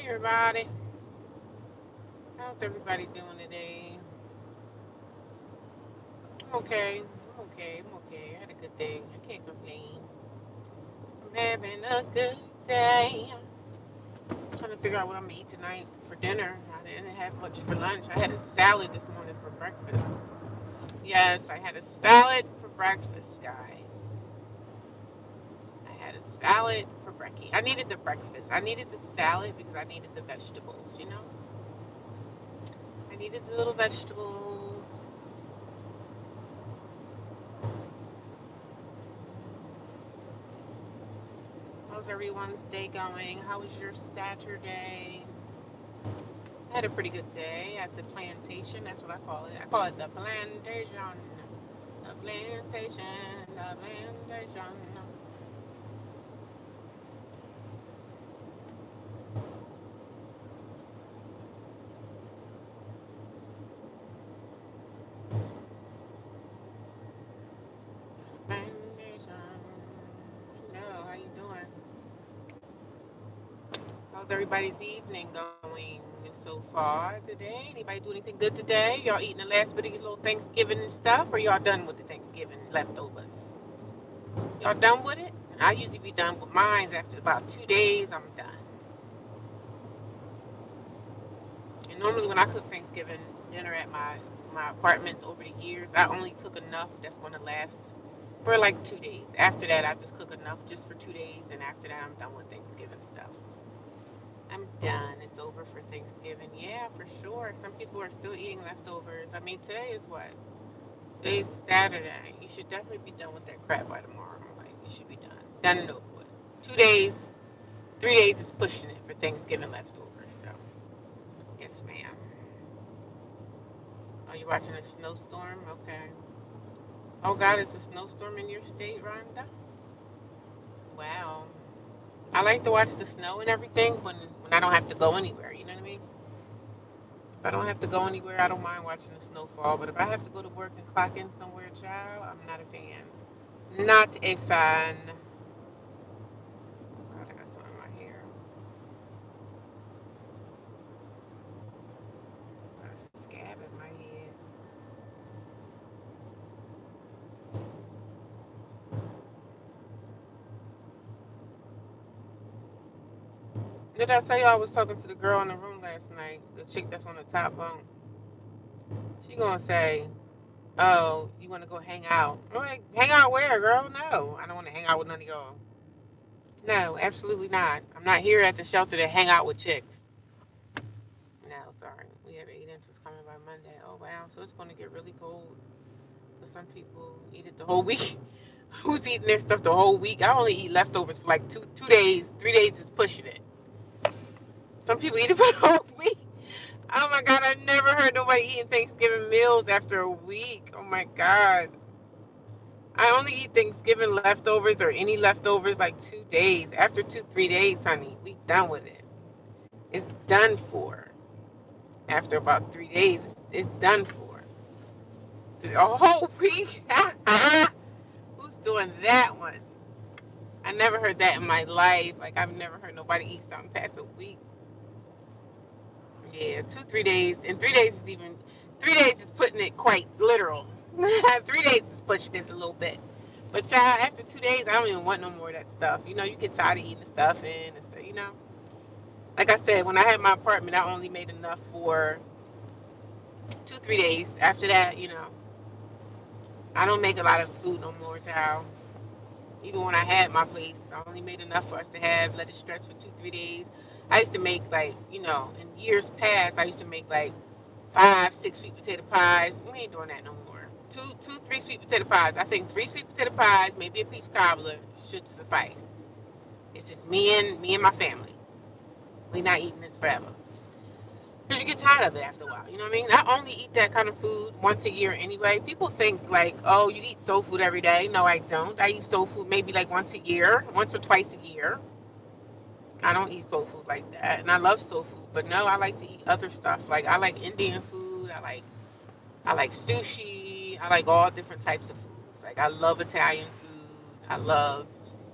everybody. How's everybody doing today? I'm okay. I'm okay. I'm okay. I had a good day. I can't complain. I'm having a good day. I'm trying to figure out what I'm gonna eat tonight for dinner. I didn't have much for lunch. I had a salad this morning for breakfast. Yes, I had a salad for breakfast, guys. I had a salad for brekkie. I needed the breakfast. I needed the salad because I needed the vegetables, you know? I needed the little vegetables. How's everyone's day going? How was your Saturday? I had a pretty good day at the plantation. That's what I call it. I call it the plantation. The plantation. The plantation. Plantation. Hello, how you doing? How's everybody's evening going so far today? Anybody do anything good today? Y'all eating the last bit of your little Thanksgiving stuff, or y'all done with the Thanksgiving leftovers? Y'all done with it? I usually be done with mine after about 2 days. I'm done. And normally when I cook Thanksgiving dinner at my apartments over the years, I only cook enough that's going to last for like 2 days. After that, I just cook enough just for 2 days, and after that, I'm done with Thanksgiving stuff. I'm done. It's over for Thanksgiving. Yeah, for sure. Some people are still eating leftovers. I mean, today is what? Today's Saturday. You should definitely be done with that crap by tomorrow. Like, you should be done. Done and over with. 2 days, 3 days is pushing it for Thanksgiving leftovers. So, yes, ma'am. Oh, you're watching a snowstorm? Okay. Oh, God, it's a snowstorm in your state, Rhonda? Wow. I like to watch the snow and everything when I don't have to go anywhere. You know what I mean? If I don't have to go anywhere, I don't mind watching the snowfall. But if I have to go to work and clock in somewhere, child, I'm not a fan. Not a fan. Oh, God, I got some in my hair. Got a scab in my head. Did I say I was talking to the girl in the room last night? The chick that's on the top bunk. She gonna say, "Oh, you want to go hang out?" I'm like, "Hang out where, girl? No, I don't want to hang out with none of y'all. No, absolutely not. I'm not here at the shelter to hang out with chicks. No, sorry. We have 8 inches coming by Monday. Oh wow, so it's gonna get really cold. For some people, eat it the whole week. Who's eating their stuff the whole week? I only eat leftovers for like two days. 3 days is pushing it. Some people eat it for the whole week. Oh my God, I never heard nobody eating Thanksgiving meals after a week. Oh my God. I only eat Thanksgiving leftovers or any leftovers like 2 days. After 3 days, honey, we done with it. It's done for. After about 3 days, it's done for. A whole week? Who's doing that one? I never heard that in my life. Like, I've never heard nobody eat something past a week. Yeah, 3 days. And 3 days is even, 3 days is putting it quite literal. 3 days is pushing it a little bit. But, child, after 2 days, I don't even want no more of that stuff. You know, you get tired of eating the stuff and stuff, you know? Like I said, when I had my apartment, I only made enough for 3 days. After that, you know, I don't make a lot of food no more, child. Even when I had my place, I only made enough for us to have, let it stretch for 3 days. I used to make like, you know, in years past, I used to make like 5, 6 sweet potato pies. We ain't doing that no more. Two, 3 sweet potato pies. I think 3 sweet potato pies, maybe a peach cobbler should suffice. It's just me and my family. We not eating this forever. Because you get tired of it after a while. You know what I mean? I only eat that kind of food once a year anyway. People think like, oh, you eat soul food every day. No, I don't. I eat soul food maybe like once a year, once or twice a year. I don't eat soul food like that. And I love soul food. But no, I like to eat other stuff. Like I like Indian food. I like sushi. I like all different types of foods. Like I love Italian food. I love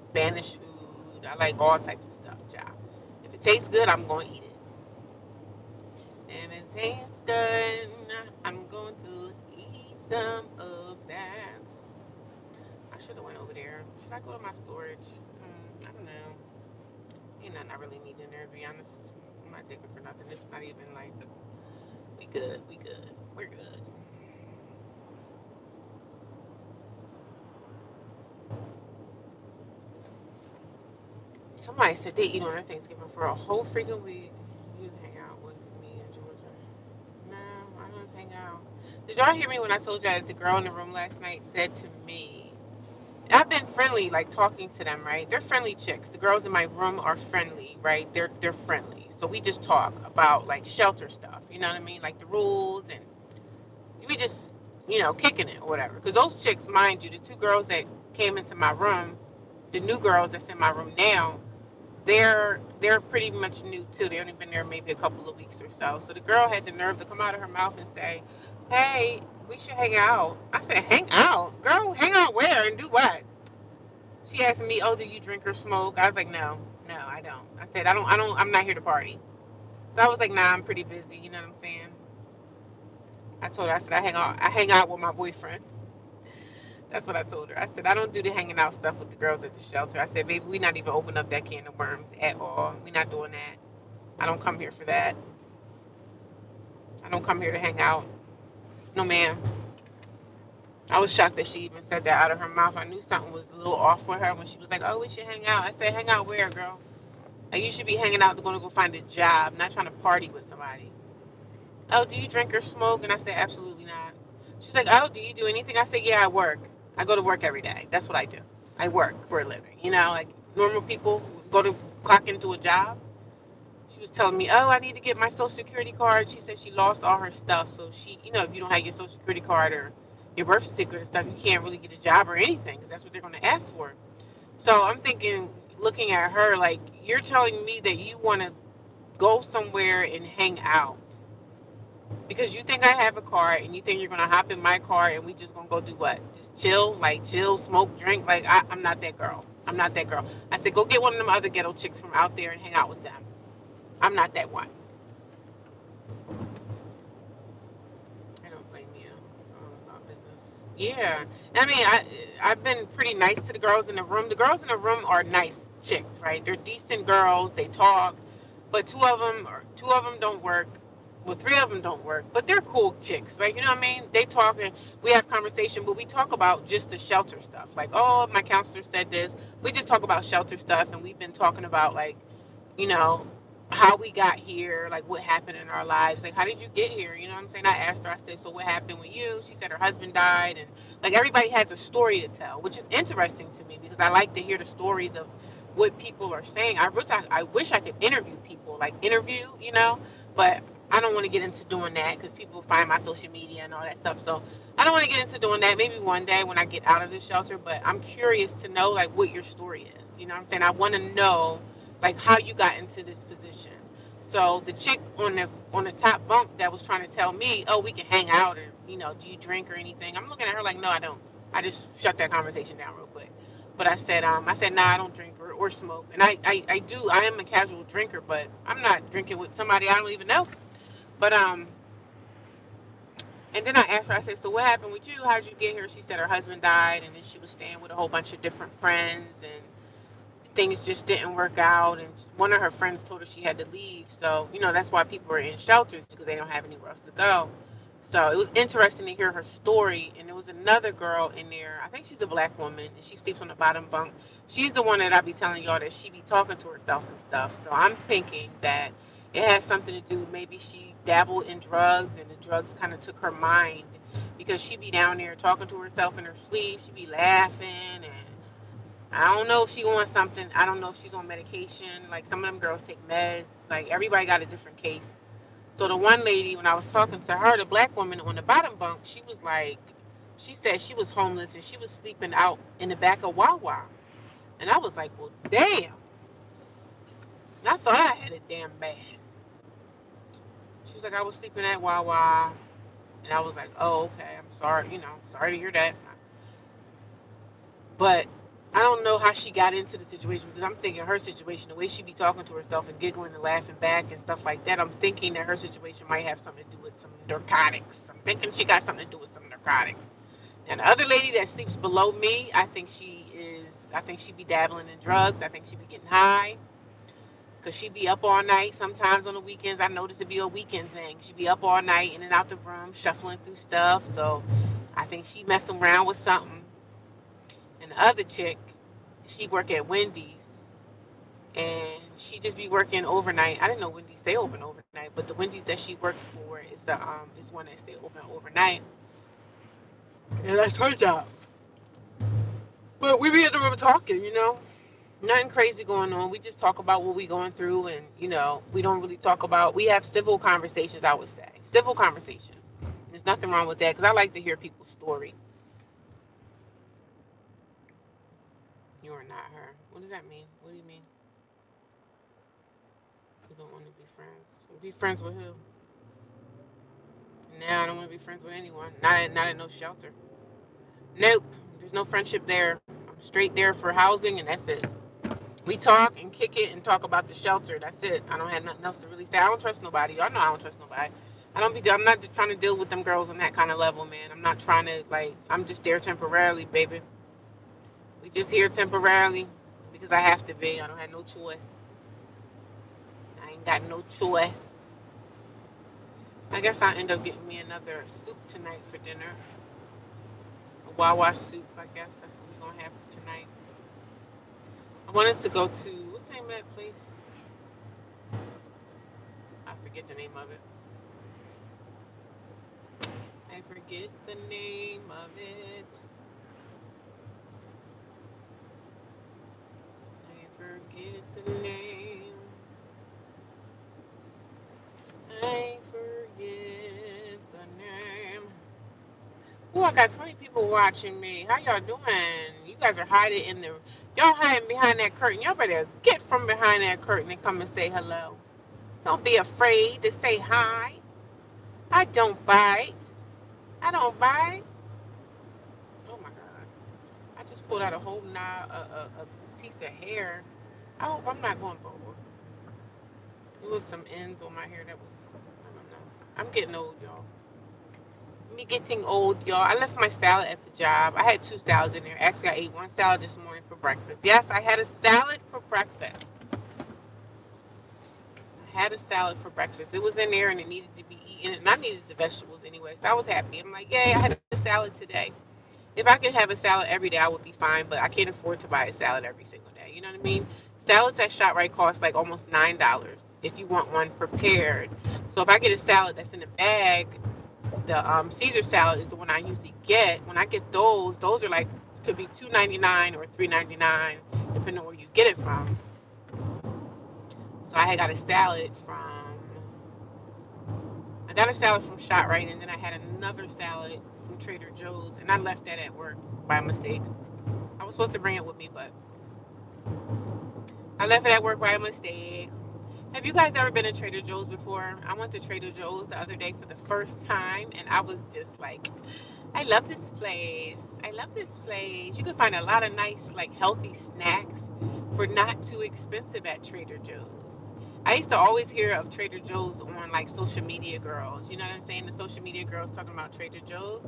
Spanish food. I like all types of stuff, child. If it tastes good, I'm gonna eat it. And it tastes good. I'm going to eat some of that. I should have went over there. Should I go to my storage? I don't know. Ain't nothing I really need in there, to be honest. I'm not digging for nothing. It's not even like, we good. We good. We're good. Somebody said they eat on their Thanksgiving for a whole freaking week. You hang out with me in Georgia. No, I don't hang out. Did y'all hear me when I told y'all that the girl in the room last night said to me, I've been friendly, like talking to them, right? They're friendly chicks. The girls in my room are friendly, right? They're friendly. So we just talk about like shelter stuff, you know what I mean? Like the rules, and we just, kicking it or whatever. Because those chicks, mind you, the two girls that came into my room, the new girls that's in my room now, they're pretty much new too. They only been there maybe a couple of weeks or so. So the girl had the nerve to come out of her mouth and say, "Hey, we should hang out." I said, "Hang out, girl? Hang out where and do what?" She asked me, "Oh, do you drink or smoke?" I was like, "No, no, I don't." I said, I'm not here to party." So I was like, "Nah, I'm pretty busy." You know what I'm saying? I told her, I said, I hang out with my boyfriend. That's what I told her. I said, I don't do the hanging out stuff with the girls at the shelter. I said, baby, we not even open up that can of worms at all. We not doing that. I don't come here for that. I don't come here to hang out. No, ma'am. I was shocked that she even said that out of her mouth. I knew something was a little off with her when she was like, "Oh, we should hang out." I said, "Hang out where, girl? Like, you should be hanging out, going to go find a job, not trying to party with somebody." "Oh, do you drink or smoke?" And I said, "Absolutely not." She's like, "Oh, do you do anything?" I said, "Yeah, I work. I go to work every day. That's what I do. I work for a living. Like normal people go to clock into a job." She was telling me, "Oh, I need to get my social security card." She said she lost all her stuff. So she, if you don't have your social security card or your birth certificate and stuff, you can't really get a job or anything because that's what they're going to ask for. So I'm thinking, looking at her, like, you're telling me that you want to go somewhere and hang out because you think I have a car and you think you're going to hop in my car and we just going to go do what? Just chill, like chill, smoke, drink. Like, I'm not that girl. I'm not that girl. I said, go get one of them other ghetto chicks from out there and hang out with them. I'm not that one. I don't blame you. About business. Yeah, I mean, I've been pretty nice to the girls in the room. The girls in the room are nice chicks, right? They're decent girls. They talk, but two of them don't work. Well, three of them don't work, but they're cool chicks. Like, you know what I mean? They talk and we have conversation, but we talk about just the shelter stuff. Like, oh, my counselor said this. We just talk about shelter stuff, and we've been talking about like, you know, how we got here, like what happened in our lives, like how did you get here? You know what I'm saying? I asked her, I said, so what happened with you? She said her husband died, and like everybody has a story to tell, which is interesting to me because I like to hear the stories of what people are saying. I wish I could interview people, like interview, but I don't want to get into doing that because people find my social media and all that stuff. So I don't want to get into doing that. Maybe one day when I get out of the shelter, but I'm curious to know like what your story is. You know what I'm saying? I want to know like how you got into this position. So the chick on the top bunk that was trying to tell me, oh, we can hang out and do you drink or anything? I'm looking at her like, no, I don't. I just shut that conversation down real quick. But I said, nah, I don't drink or smoke. And I am a casual drinker, but I'm not drinking with somebody I don't even know. But and then I asked her, I said, so what happened with you? How'd you get here? She said her husband died, and then she was staying with a whole bunch of different friends, and things just didn't work out, and one of her friends told her she had to leave. So that's why people are in shelters, because they don't have anywhere else to go. So it was interesting to hear her story. And there was another girl in there, I think she's a black woman, and she sleeps on the bottom bunk. She's the one that I be telling y'all that she be talking to herself and stuff. So I'm thinking that it has something to do, maybe she dabbled in drugs and the drugs kind of took her mind, because she be down there talking to herself in her sleep. She be laughing, and I don't know if she on something. I don't know if she's on medication. Like some of them girls take meds. Like everybody got a different case. So the one lady, when I was talking to her, the black woman on the bottom bunk, she was like, she said she was homeless and she was sleeping out in the back of Wawa. And I was like, well, damn. And I thought I had it damn bad. She was like, I was sleeping at Wawa. And I was like, oh, okay. I'm sorry. Sorry to hear that. But I don't know how she got into the situation because I'm thinking her situation, the way she be talking to herself and giggling and laughing back and stuff like that, I'm thinking that her situation might have something to do with some narcotics. I'm thinking she got something to do with some narcotics. And the other lady that sleeps below me, I think she be dabbling in drugs. I think she be getting high because she be up all night. Sometimes on the weekends, I notice it be a weekend thing. She be up all night in and out the room, shuffling through stuff. So I think she messing around with something. And the other chick, she work at Wendy's. And she just be working overnight. I didn't know Wendy's stay open overnight, but the Wendy's that she works for is one that stay open overnight. And that's her job. But we be in the room talking, nothing crazy going on. We just talk about what we going through, and we don't really talk about. We have civil conversations. I would say civil conversations. There's nothing wrong with that because I like to hear people's story. You are not her. What does that mean? What do you mean? You don't want to be friends. Be friends with who? Nah, I don't want to be friends with anyone. Not at no shelter. Nope. There's no friendship there. I'm straight there for housing, and that's it. We talk and kick it and talk about the shelter. That's it. I don't have nothing else to really say. I don't trust nobody. Y'all know I don't trust nobody. I'm not trying to deal with them girls on that kind of level, man. I'm not trying to I'm just there temporarily, baby. We just here temporarily because I have to be. I don't have no choice. I ain't got no choice. I guess I'll end up getting me another soup tonight for dinner. A Wawa soup, I guess. That's what we're going to have for tonight. I wanted to go to, what's the name of that place? I forget the name of it. I forget the name of it. I forget the name. I forget the name. Oh, I got 20 people watching me. How y'all doing? You guys are hiding y'all hiding behind that curtain. Y'all better get from behind that curtain and come and say hello. Don't be afraid to say hi. I don't bite. I don't bite. Oh my God. I just pulled out a whole piece of hair. I hope I'm not going bald. There was some ends on my hair that was, I don't know. I'm getting old, y'all. Me getting old, y'all. I left my salad at the job. I had 2 salads in there. Actually, I ate 1 salad this morning for breakfast. Yes, I had a salad for breakfast. I had a salad for breakfast. It was in there and it needed to be eaten. And I needed the vegetables anyway, so I was happy. I'm like, yay, I had a salad today. If I could have a salad every day, I would be fine, but I can't afford to buy a salad every single day. You know what I mean? Salads at ShopRite cost like almost $9 if you want one prepared. So if I get a salad that's in a bag, the Caesar salad is the one I usually get. When I get those are like could be $2.99 or $3.99 depending on where you get it from. So I got a salad from ShopRite, and then I had another salad from Trader Joe's, and I left that at work by mistake. I was supposed to bring it with me, but I left it at work by mistake. Have you guys ever been to Trader Joe's before? I went to Trader Joe's the other day for the first time, and I was just like, I love this place. I love this place. You can find a lot of nice, healthy snacks for not too expensive at Trader Joe's. I used to always hear of Trader Joe's on social media girls. You know what I'm saying? The social media girls talking about Trader Joe's.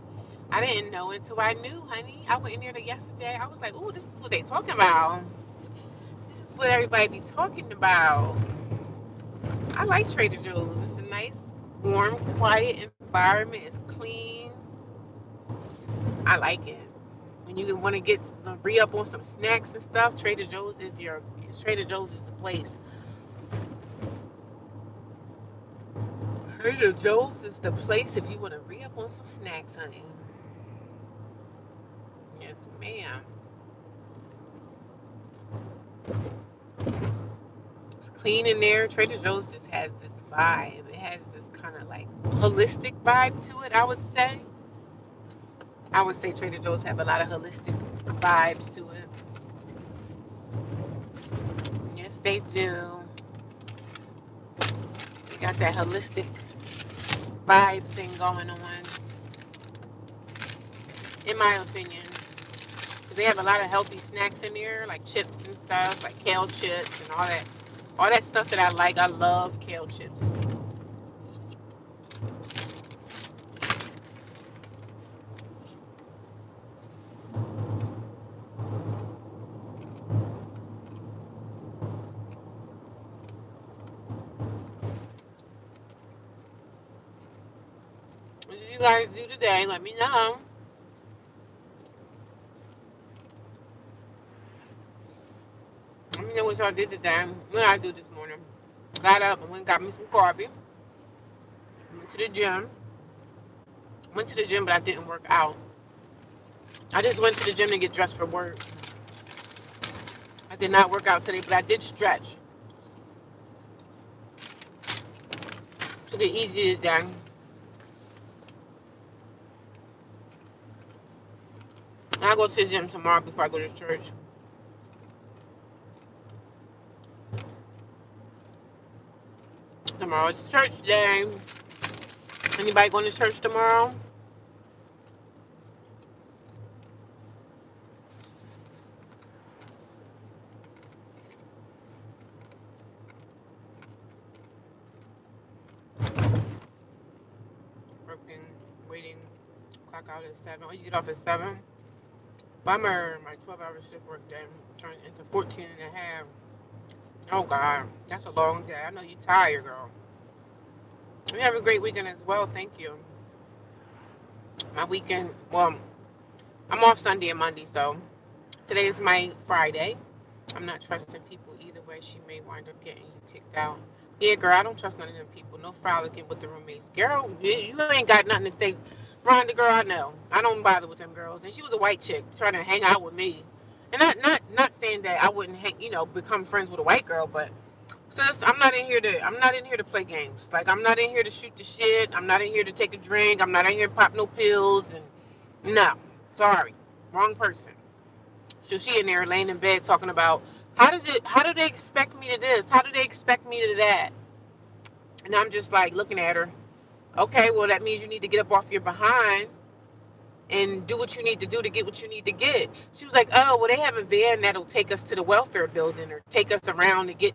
I didn't know until I knew, honey. I went in there yesterday. I was like, "Ooh, this is what they talking about. This is what everybody be talking about." I like Trader Joe's. It's a nice, warm, quiet environment. It's clean. I like it. When you want to re-up on some snacks and stuff, Trader Joe's is the place. Trader Joe's is the place if you want to re-up on some snacks, honey. Yes, ma'am. It's clean in there. Trader Joe's just has this vibe. It has this kind of holistic vibe to it, I would say. I would say Trader Joe's have a lot of holistic vibes to it. Yes, they do. They got that holistic vibe thing going on, in my opinion. Because they have a lot of healthy snacks in there, like chips and stuff, like kale chips and all that. All that stuff that I like. I love kale chips. What did you guys do today? Let me know. Let me know what y'all did today. What did I do this morning? Got up and went and got me some coffee. Went to the gym. Went to the gym, but I didn't work out. I just went to the gym to get dressed for work. I did not work out today, but I did stretch. Took it easy today. And I'll go to the gym tomorrow before I go to church. Tomorrow is church day. Anybody going to church tomorrow? Working, waiting, clock out at 7. Oh, you get off at 7? Bummer. My 12-hour shift work day turned into 14 and a half. Oh, God. That's a long day. I know you're tired, girl. You have a great weekend as well. Thank you. My weekend, well, I'm off Sunday and Monday, so today is my Friday. I'm not trusting people either way. She may wind up getting you kicked out. Yeah, girl, I don't trust none of them people. No frolicking with the roommates. Girl, you ain't got nothing to say. Rhonda, girl, I know. I don't bother with them girls. And she was a white chick trying to hang out with me. And not saying that I wouldn't become friends with a white girl, but sis, I'm not in here to play games. Like, I'm not in here to shoot the shit. I'm not in here to take a drink. I'm not in here to pop no pills. And no, sorry, wrong person. So she in there laying in bed talking about how do they expect me to this? How do they expect me to that? And I'm just like looking at her. Okay, well that means you need to get up off your behind and do what you need to do to get what you need to get. She was like, oh, well, they have a van that'll take us to the welfare building or take us around to get.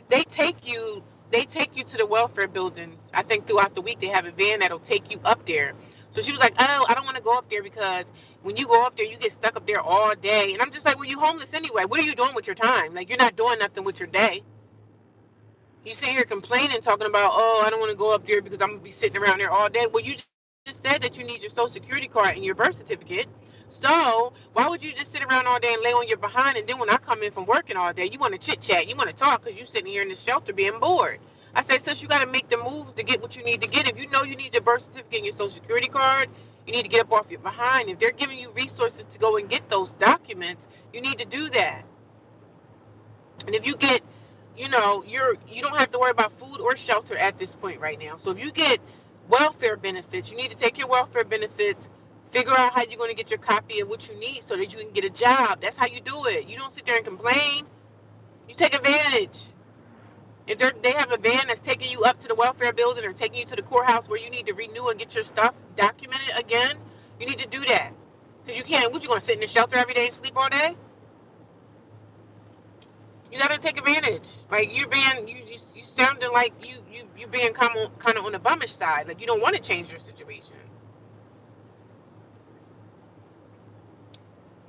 They take you. They take you to the welfare buildings. I think throughout the week they have a van that'll take you up there. So she was like, oh, I don't want to go up there because when you go up there, you get stuck up there all day. And I'm just like, well, you homeless anyway. What are you doing with your time? Like, you're not doing nothing with your day. You sit here complaining, talking about, oh, I don't want to go up there because I'm gonna be sitting around there all day. Well, you just said that you need your social security card and your birth certificate. So why would you just sit around all day and lay on your behind? And then when I come in from working all day, you want to chit chat, you want to talk because you're sitting here in this shelter being bored. I say, sis, you got to make the moves to get what you need to get. If you know you need your birth certificate and your social security card, you need to get up off your behind. If they're giving you resources to go and get those documents, you need to do that. And if you get, you don't have to worry about food or shelter at this point right now. So if you get welfare benefits, you need to take your welfare benefits, figure out how you're going to get your copy of what you need so that you can get a job. That's how you do it. You don't sit there and complain. You take advantage. If they have a van that's taking you up to the welfare building or taking you to the courthouse where you need to renew and get your stuff documented again, you need to do that. Because you can't, what, you going to sit in the shelter every day and sleep all day? You gotta take advantage. Like, you're being, you sounding like you being kind of on the bummish side. Like, you don't want to change your situation.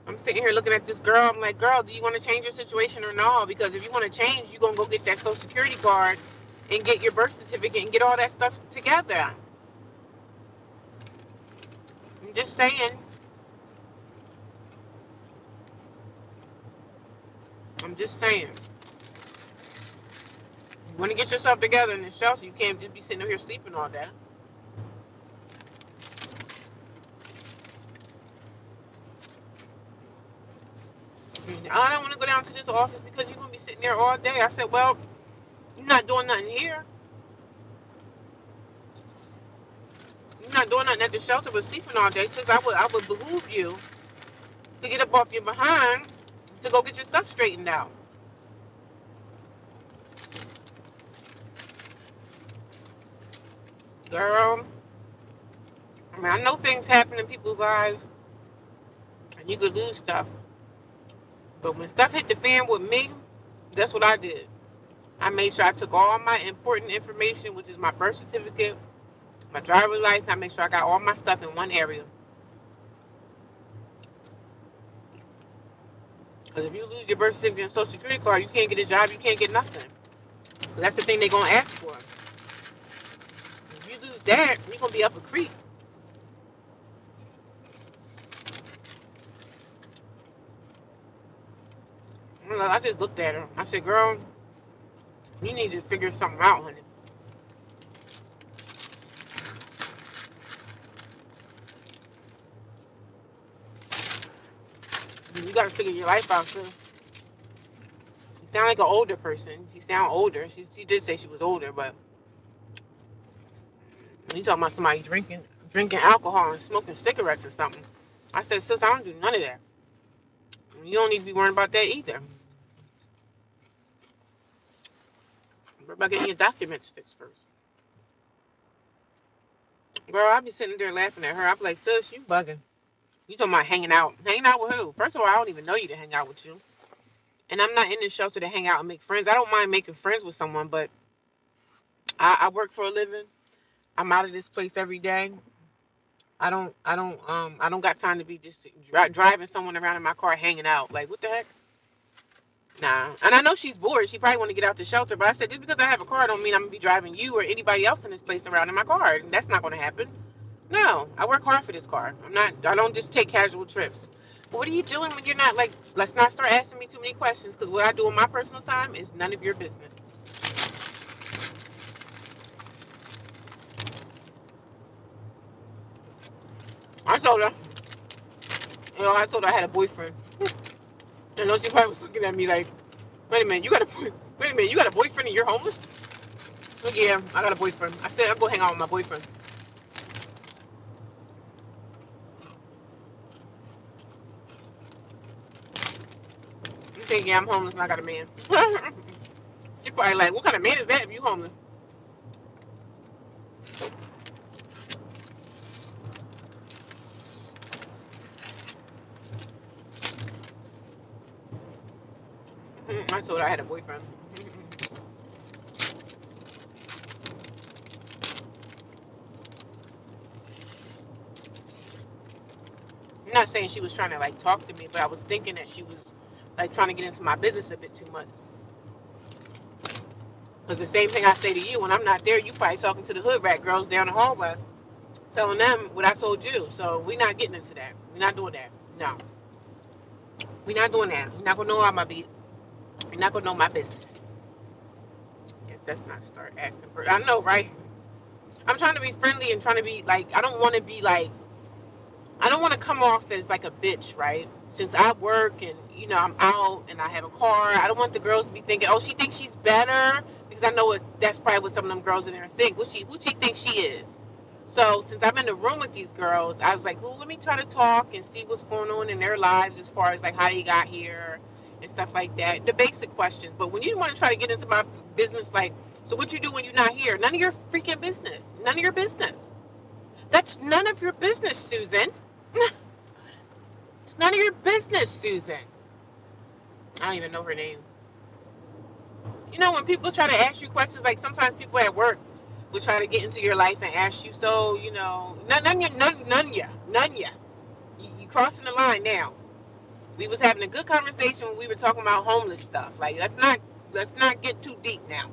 I'm sitting here looking at this girl. I'm like, girl, do you want to change your situation or no? Because if you want to change, you're gonna go get that social security card and get your birth certificate and get all that stuff together. I'm just saying. I'm just saying. You want to get yourself together in the shelter. You can't just be sitting here sleeping all day. I don't want to go down to this office because you're gonna be sitting there all day. I said, well, you're not doing nothing here. You're not doing nothing at the shelter but sleeping all day. Since I would behoove you to get up off your behind to go get your stuff straightened out. Girl, I mean, I know things happen in people's lives and you could lose stuff. But when stuff hit the fan with me, that's what I did. I made sure I took all my important information, which is my birth certificate, my driver's license. I made sure I got all my stuff in one area. Because if you lose your birth certificate and social security card, you can't get a job, you can't get nothing. That's the thing they're going to ask for. If you lose that, you're going to be up a creek. I just looked at her. I said, girl, you need to figure something out, honey. You got to figure your life out, too. You sound like an older person. She sound older. She did say she was older, but you talking about somebody drinking alcohol and smoking cigarettes or something. I said, sis, I don't do none of that. You don't need to be worrying about that either. Worry about getting your documents fixed first. Girl, I be sitting there laughing at her. I be like, sis, you bugging. You talking about hanging out. Hanging out with who? First of all, I don't even know you to hang out with you. And I'm not in this shelter to hang out and make friends. I don't mind making friends with someone, but I work for a living. I'm out of this place every day. I don't got time to be just driving someone around in my car hanging out. Like, what the heck? Nah. And I know she's bored. She probably want to get out the shelter, but I said, just because I have a car don't mean I'm gonna be driving you or anybody else in this place around in my car. That's not gonna happen. No, I work hard for this car. I don't just take casual trips. But what are you doing when you're not, like, let's not start asking me too many questions, because what I do in my personal time is none of your business. I told her, I told her I had a boyfriend. And those she probably was looking at me like, wait a minute, wait a minute, you got a boyfriend and you're homeless? So yeah, I got a boyfriend. I said I'll go hang out with my boyfriend. You think, yeah, I'm homeless and I got a man. She probably like, what kind of man is that if you homeless? I told her I had a boyfriend. I'm not saying she was trying to like talk to me, but I was thinking that she was like trying to get into my business a bit too much. Because the same thing I say to you, when I'm not there, you probably talking to the hood rat girls down the hallway, telling them what I told you. So we're not getting into that. We're not doing that. No, we're not doing that. You're not gonna know all my beat. You're not gonna know my business. Yes, that's not start asking for. I know, right? I'm trying to be friendly and trying to be like. I don't want to be like. I don't want to come off as like a bitch, right? Since I work and I'm out and I have a car, I don't want the girls to be thinking, oh, she thinks she's better, because I know that's probably what some of them girls in there think. Who she thinks she is? So since I'm in the room with these girls, I was like, well, let me try to talk and see what's going on in their lives as far as like how you got here and stuff like that. The basic questions. But when you want to try to get into my business, like, so what you do when you're not here? None of your freaking business. None of your business. That's none of your business, Susan. It's none of your business, Susan. I don't even know her name. When people try to ask you questions, like sometimes people at work will try to get into your life and ask you, so, none ya. You crossing the line now. We was having a good conversation when we were talking about homeless stuff. Like, let's not get too deep now.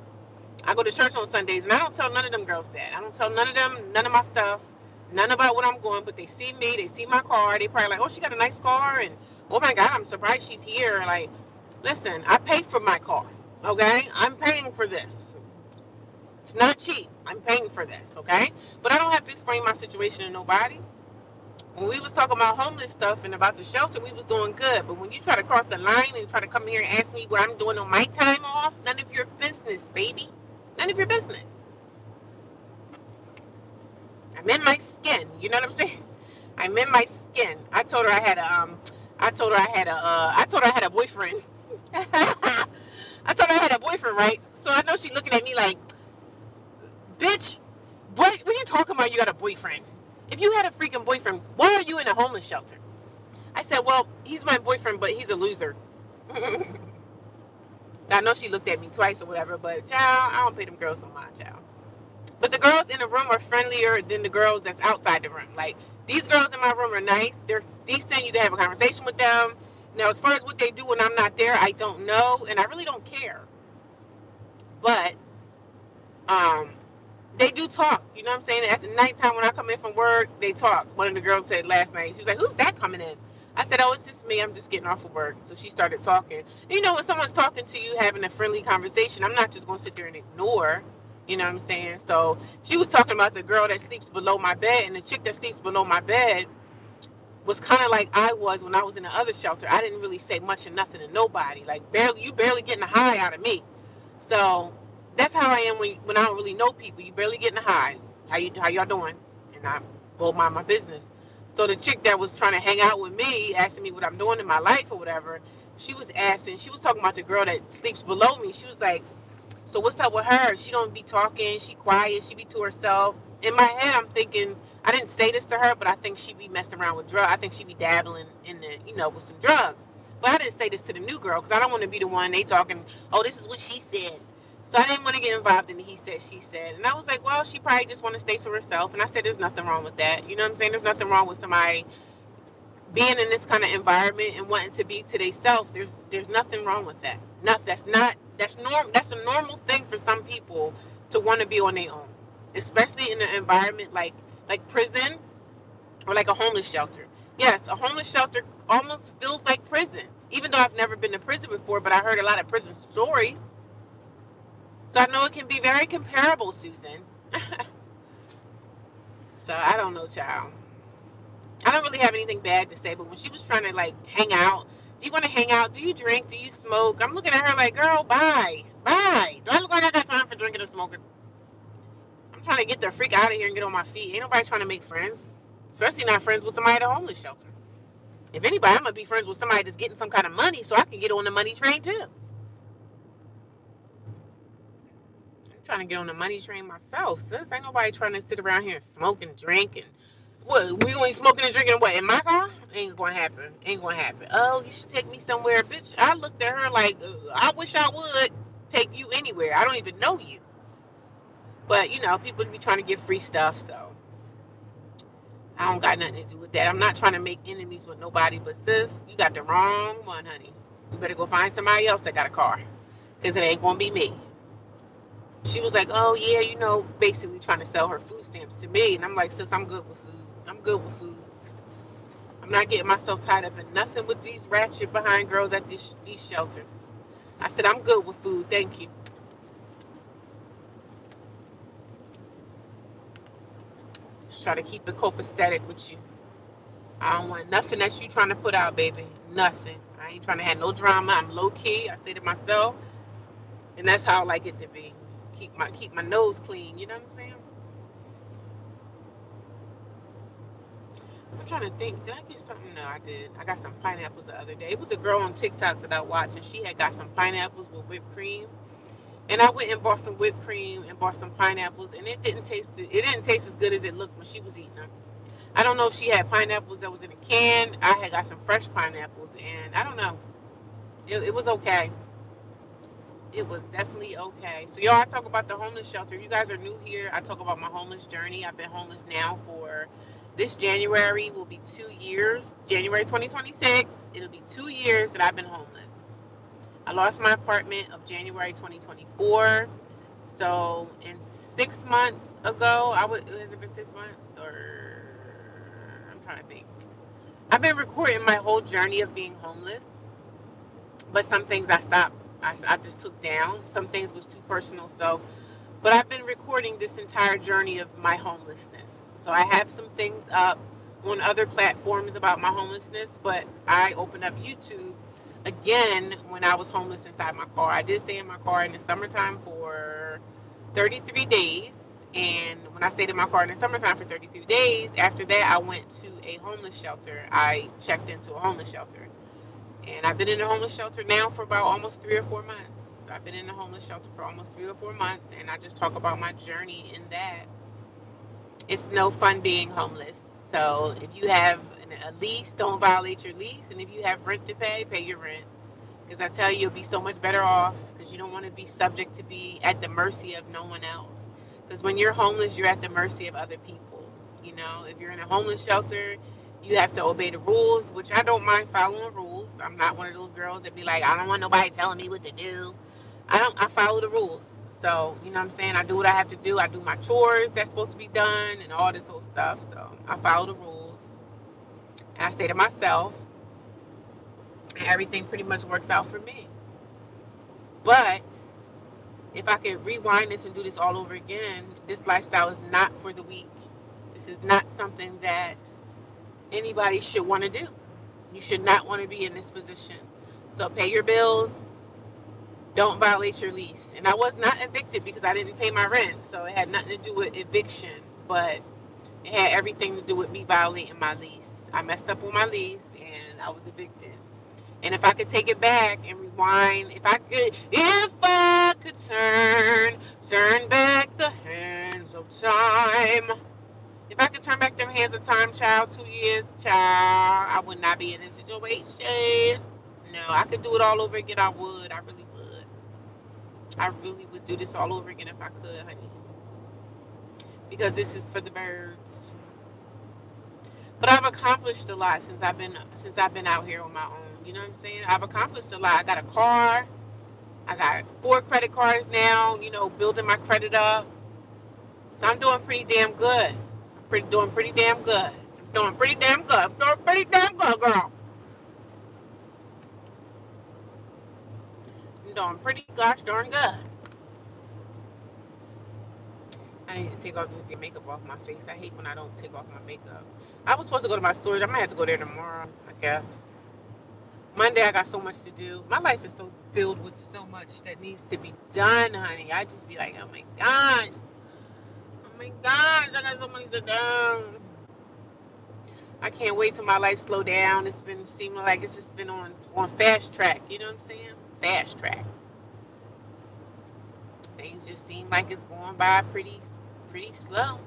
I go to church on Sundays, and I don't tell none of them girls that. I don't tell none of them none of my stuff, none about what I'm going. But they see me, they see my car, they probably like, oh, she got a nice car, and oh my God, I'm surprised she's here. Like, listen, I pay for my car, okay? I'm paying for this. It's not cheap. I'm paying for this, okay? But I don't have to explain my situation to nobody. When we was talking about homeless stuff and about the shelter, we was doing good. But when you try to cross the line and try to come here and ask me what I'm doing on my time off, none of your business, baby. None of your business. I'm in my skin. You know what I'm saying? I'm in my skin. I told her I had a boyfriend. I told her I had a boyfriend, right? So I know she's looking at me like, bitch, what are you talking about? You got a boyfriend? If you had a freaking boyfriend, why are you in a homeless shelter? I said, well, he's my boyfriend, but he's a loser. So I know she looked at me twice or whatever, but child, I don't pay them girls no mind, child. But the girls in the room are friendlier than the girls that's outside the room. Like, these girls in my room are nice. They're decent. You can have a conversation with them. Now, as far as what they do when I'm not there, I don't know, and I really don't care. But um, they do talk. You know what I'm saying? At the nighttime when I come in from work, they talk. One of the girls said last night, she was like, "Who's that coming in?" I said, "Oh, it's just me. I'm just getting off of work." So she started talking. You know, when someone's talking to you, having a friendly conversation, I'm not just going to sit there and ignore. You know what I'm saying? So she was talking about the girl that sleeps below my bed, and the chick that sleeps below my bed was kind of like I was when I was in the other shelter. I didn't really say much or nothing to nobody. Like, barely, you barely getting a hi out of me. So that's how I am when I don't really know people. You barely getting a hi. How y'all doing? And I go mind my business. So the chick that was trying to hang out with me, asking me what I'm doing in my life or whatever, she was talking about the girl that sleeps below me. She was like, "So what's up with her? She don't be talking. She quiet. She be to herself." In my head, I'm thinking, I didn't say this to her, but I think she be messing around with drugs. I think she be dabbling in the, with some drugs. But I didn't say this to the new girl because I don't want to be the one they talking. Oh, this is what she said. So I didn't want to get involved in the he said, she said. And I was like, well, she probably just want to stay to herself. And I said, there's nothing wrong with that. You know what I'm saying? There's nothing wrong with somebody being in this kind of environment and wanting to be to themselves. There's nothing wrong with that. That's a normal thing for some people to want to be on their own, especially in an environment like prison or like a homeless shelter. Yes, a homeless shelter almost feels like prison, even though I've never been to prison before, but I heard a lot of prison stories. So I know it can be very comparable, Susan. So I don't know, child. I don't really have anything bad to say, but when she was trying to like hang out, do you want to hang out? Do you drink? Do you smoke? I'm looking at her like, girl, bye. Bye. Do I look like I got time for drinking or smoking? I'm trying to get the freak out of here and get on my feet. Ain't nobody trying to make friends, especially not friends with somebody at a homeless shelter. If anybody, I'm gonna be friends with somebody that's getting some kind of money so I can get on the money train too. I'm trying to get on the money train myself. Sis, ain't nobody trying to sit around here and smoke and drink and what? We going smoking and drinking what in my car? Ain't gonna happen. Ain't gonna happen. Oh, you should take me somewhere, bitch. I looked at her like, I wish I would take you anywhere. I don't even know you, but people be trying to get free stuff, so I don't got nothing to do with that. I'm not trying to make enemies with nobody, but sis, you got the wrong one, honey. You better go find somebody else that got a car, cause it ain't gonna be me. She was like, oh yeah, basically trying to sell her food stamps to me, and I'm like, sis, I'm good with food. I'm good with food. I'm not getting myself tied up in nothing with these ratchet behind girls at these shelters. I said, I'm good with food. Thank you. Just try to keep it copacetic with you. I don't want nothing that you trying to put out, baby. Nothing. I ain't trying to have no drama. I'm low key. I say to myself, and that's how I like it to be. Keep my nose clean. You know what I'm saying? I'm trying to think. Did I get something? No, I did. I got some pineapples the other day. It was a girl on TikTok that I watched, and she had got some pineapples with whipped cream. And I went and bought some whipped cream and bought some pineapples, and it didn't taste as good as it looked when she was eating them. I don't know if she had pineapples that was in a can. I had got some fresh pineapples, and I don't know. It was okay. It was definitely okay. So y'all, I talk about the homeless shelter. If you guys are new here, I talk about my homeless journey. I've been homeless now for this January will be 2 years. January 2026, it'll be 2 years that I've been homeless. I lost my apartment of January 2024. So in 6 months ago, has it been 6 months or I'm trying to think. I've been recording my whole journey of being homeless, but some things I stopped. I just took down. Some things was too personal. So, but I've been recording this entire journey of my homelessness. So I have some things up on other platforms about my homelessness, but I opened up YouTube again when I was homeless inside my car. I did stay in my car in the summertime for 33 days. And when I stayed in my car in the summertime for 33 days, after that, I went to a homeless shelter. I checked into a homeless shelter. And I've been in a homeless shelter now for about almost 3 or 4 months. I've been in a homeless shelter for almost 3 or 4 months, and I just talk about my journey in that. It's no fun being homeless. So if you have a lease, don't violate your lease. And if you have rent to pay your rent. Because I tell you, you'll be so much better off because you don't want to be subject to be at the mercy of no one else. Because when you're homeless, you're at the mercy of other people. You know, if you're in a homeless shelter, you have to obey the rules, which I don't mind following rules. I'm not one of those girls that be like, I don't want nobody telling me what to do. I follow the rules. So, you know what I'm saying? I do what I have to do. I do my chores that's supposed to be done and all this old stuff. So I follow the rules. And I stay to myself. And everything pretty much works out for me. But if I could rewind this and do this all over again, this lifestyle is not for the weak. This is not something that anybody should want to do. You should not want to be in this position. So pay your bills. Don't violate your lease. And I was not evicted because I didn't pay my rent. So it had nothing to do with eviction, but it had everything to do with me violating my lease. I messed up on my lease and I was evicted. And if I could take it back and rewind, if I could turn back the hands of time. If I could turn back them hands of time, child, 2 years, child, I would not be in this situation. No, I could do it all over again. I would. I really would. I really would do this all over again if I could, honey. Because this is for the birds. But I've accomplished a lot since I've been out here on my own. You know what I'm saying? I've accomplished a lot. I got a car. I got 4 credit cards now. You know, building my credit up. So I'm doing pretty damn good. Doing pretty damn good. I'm doing pretty damn good. I'm doing pretty damn good, girl. I'm doing pretty gosh darn good. I need to take off this damn makeup off my face. I hate when I don't take off my makeup. I was supposed to go to my storage. I might have to go there tomorrow, I guess. Monday, I got so much to do. My life is so filled with so much that needs to be done, honey. I just be like, oh my gosh. Oh my gosh, I got so much to do. I can't wait till my life slow down. It's been seeming like it's just been on fast track. You know what I'm saying? Fast track. Things just seem like it's going by pretty slow.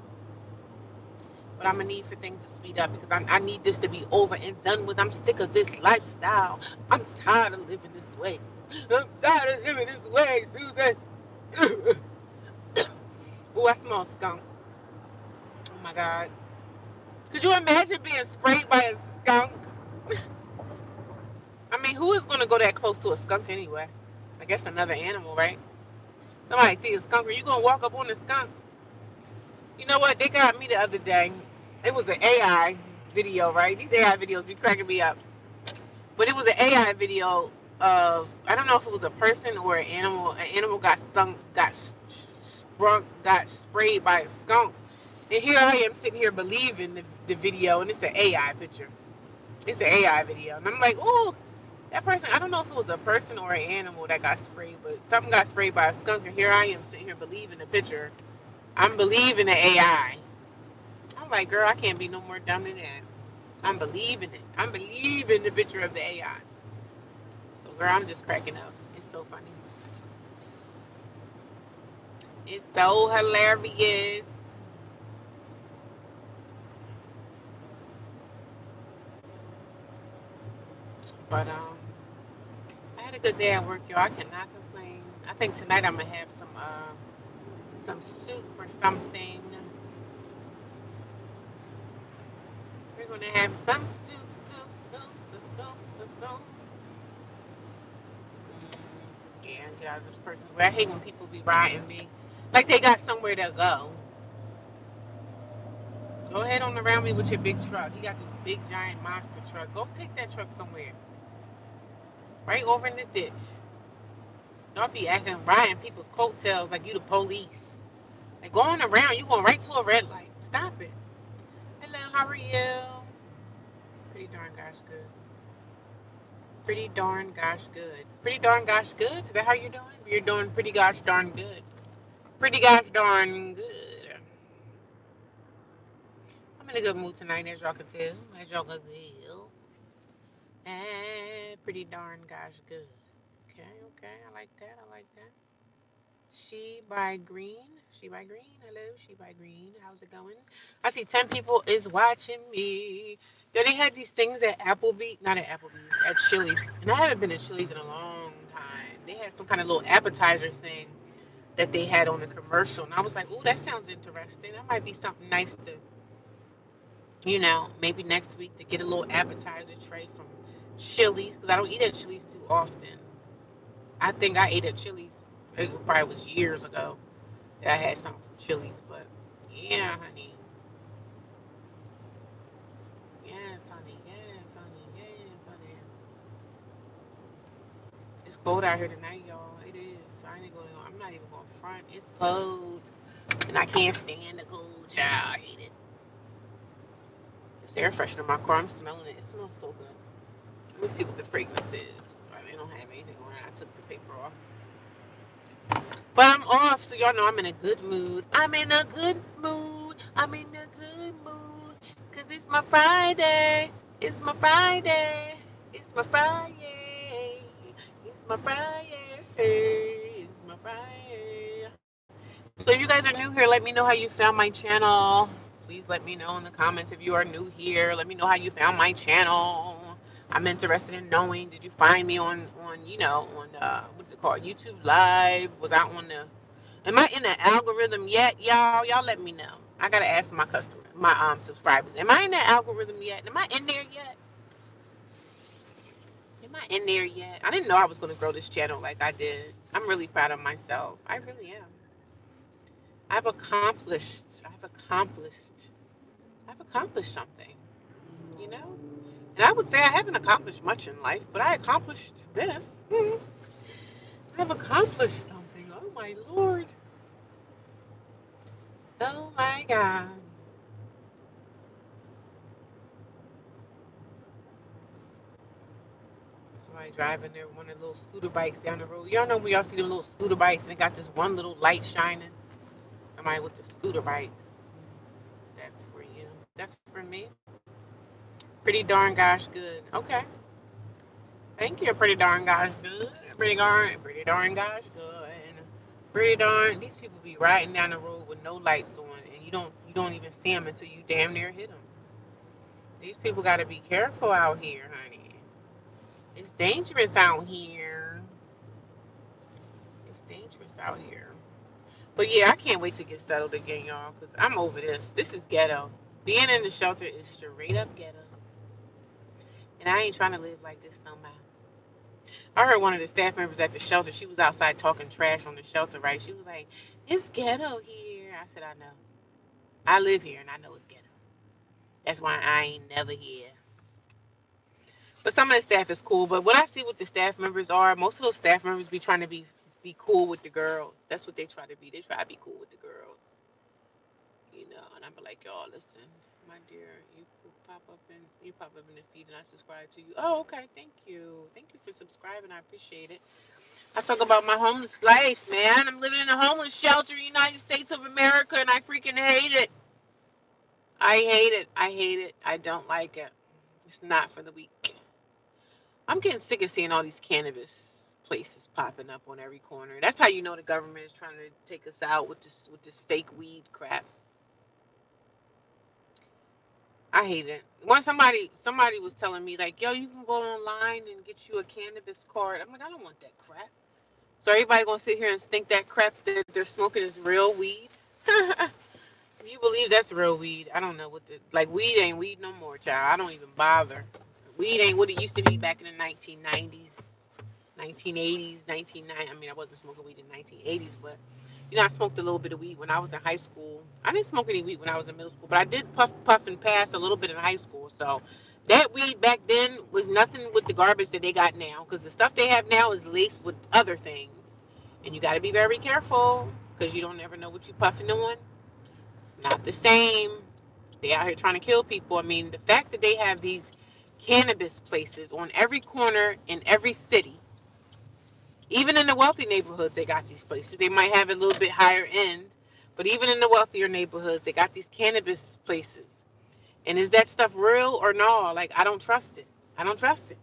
But I'm gonna need for things to speed up because I need this to be over and done with. I'm sick of this lifestyle. I'm tired of living this way. I'm tired of living this way, Susan. Oh, I smell skunk. Oh my God. Could you imagine being sprayed by a skunk? I mean, who is gonna go that close to a skunk anyway? I guess another animal, right? Somebody see a skunk, are you gonna walk up on the skunk? You know what? They got me the other day. It was an AI video, right? These AI videos be cracking me up. But it was an AI video of, I don't know if it was a person or an animal. An animal got stung, got sprayed by a skunk. And here I am sitting here believing the video, and it's an AI picture. It's an AI video. And I'm like, oh, that person, I don't know if it was a person or an animal that got sprayed, but something got sprayed by a skunk. And here I am sitting here believing the picture. I'm believing the AI. I'm like, girl, I can't be no more dumb than that. I'm believing it. I'm believing the picture of the AI. So, girl, I'm just cracking up. It's so funny. It's so hilarious. But I had a good day at work, y'all. I cannot complain. I think tonight I'm gonna have some soup or something. We're gonna have some soup. Yeah, and get out of this person's way. I hate when people be riding me like they got somewhere to go. Go ahead on around me with your big truck. He got this big giant monster truck. Go take that truck somewhere. Right over in the ditch. Don't be acting riding people's coattails like you the police. Like going around, you going right to a red light. Stop it. Hello, how are you? Pretty darn gosh good. Pretty darn gosh good. Pretty darn gosh good? Is that how you're doing? You're doing pretty gosh darn good. Pretty gosh darn good. I'm in a good mood tonight, as y'all can tell. As y'all can tell. Pretty darn gosh good. Okay, okay. I like that. I like that. She by Green. She by Green. Hello, she by Green. How's it going? I see 10 people is watching me. Yo, they had these things at Applebee's, not at Applebee's, at Chili's. And I haven't been to Chili's in a long time. They had some kind of little appetizer thing that they had on the commercial. And I was like, oh, that sounds interesting. That might be something nice to, maybe next week to get a little appetizer tray from Chili's. Because I don't eat at Chili's too often. I think I ate at Chili's, it probably was years ago. I had something from Chili's, but yeah, honey. Yes, honey. Yes, honey. Yes, honey. It's cold out here tonight, y'all. It is. I ain't gonna. I'm not even going front. It's cold, and I can't stand the cold. Child, I hate it. This air freshener in my car. I'm smelling it. It smells so good. Let me see what the fragrance is. They don't have anything on it. I took the paper off. But I'm off, so y'all know I'm in a good mood. I'm in a good mood. I'm in a good mood. Cause it's my Friday. It's my Friday. It's my Friday. It's my Friday. It's my Friday. So if you guys are new here, let me know how you found my channel. Please let me know in the comments if you are new here. Let me know how you found my channel. I'm interested in knowing, did you find me on what is it called? YouTube Live? Was I on the Am I in the algorithm yet, y'all? Y'all let me know. I gotta ask my subscribers. Am I in the algorithm yet? Am I in there yet? Am I in there yet? I didn't know I was gonna grow this channel like I did. I'm really proud of myself. I really am. I've accomplished. I've accomplished. I've accomplished something. You know. And I would say I haven't accomplished much in life, but I accomplished this. I've accomplished something. Oh my lord. Oh my god. Somebody driving their one of the little scooter bikes down the road. Y'all know when y'all see them little scooter bikes and they got this one little light shining? Somebody with the scooter bikes. That's for you. That's for me. Pretty darn gosh good. Okay. Thank you. Pretty darn gosh good. Pretty darn gosh good. Pretty darn. These people be riding down the road with no lights on, and you don't even see them until you damn near hit them. These people got to be careful out here, honey. It's dangerous out here. It's dangerous out here. But yeah, I can't wait to get settled again, y'all, because I'm over this. This is ghetto. Being in the shelter is straight up ghetto. And I ain't trying to live like this no more. I heard one of the staff members at the shelter, she was outside talking trash on the shelter, right? She was like, it's ghetto here. I said, I know. I live here and I know it's ghetto. That's why I ain't never here. But some of the staff is cool. But what I see with the staff members are, most of those staff members be trying to be cool with the girls. That's what they try to be. They try to be cool with the girls. And I'm like, y'all, listen, my dear, you pop up in the feed and I subscribe to you. Oh, okay, thank you for subscribing. I appreciate it. I talk about my homeless life, man. I'm living in a homeless shelter in the United States of America, and I freaking hate it. I hate it. I hate it. I don't like it. It's not for the weak. I'm getting sick of seeing all these cannabis places popping up on every corner. That's how you know the government is trying to take us out with this fake weed crap. I hate it. When somebody was telling me like, yo, you can go online and get you a cannabis card. I'm like, I don't want that crap. So everybody gonna sit here and think that crap that they're smoking is real weed? If you believe that's real weed, I don't know what weed ain't weed no more, child. I don't even bother. Weed ain't what it used to be back in the 1990s, 1980s, 1990. I mean, I wasn't smoking weed in the 1980s, but I smoked a little bit of weed when I was in high school. I didn't smoke any weed when I was in middle school, but I did puff and pass a little bit in high school. So that weed back then was nothing with the garbage that they got now, because the stuff they have now is laced with other things, and you got to be very careful because you don't ever know what you puffing on. It's not the same. They out here trying to kill people. I mean, the fact that they have these cannabis places on every corner in every city, even in the wealthy neighborhoods, they got these places. They might have it a little bit higher end, but even in the wealthier neighborhoods, they got these cannabis places. And is that stuff real or no? Like, I don't trust it. I don't trust it.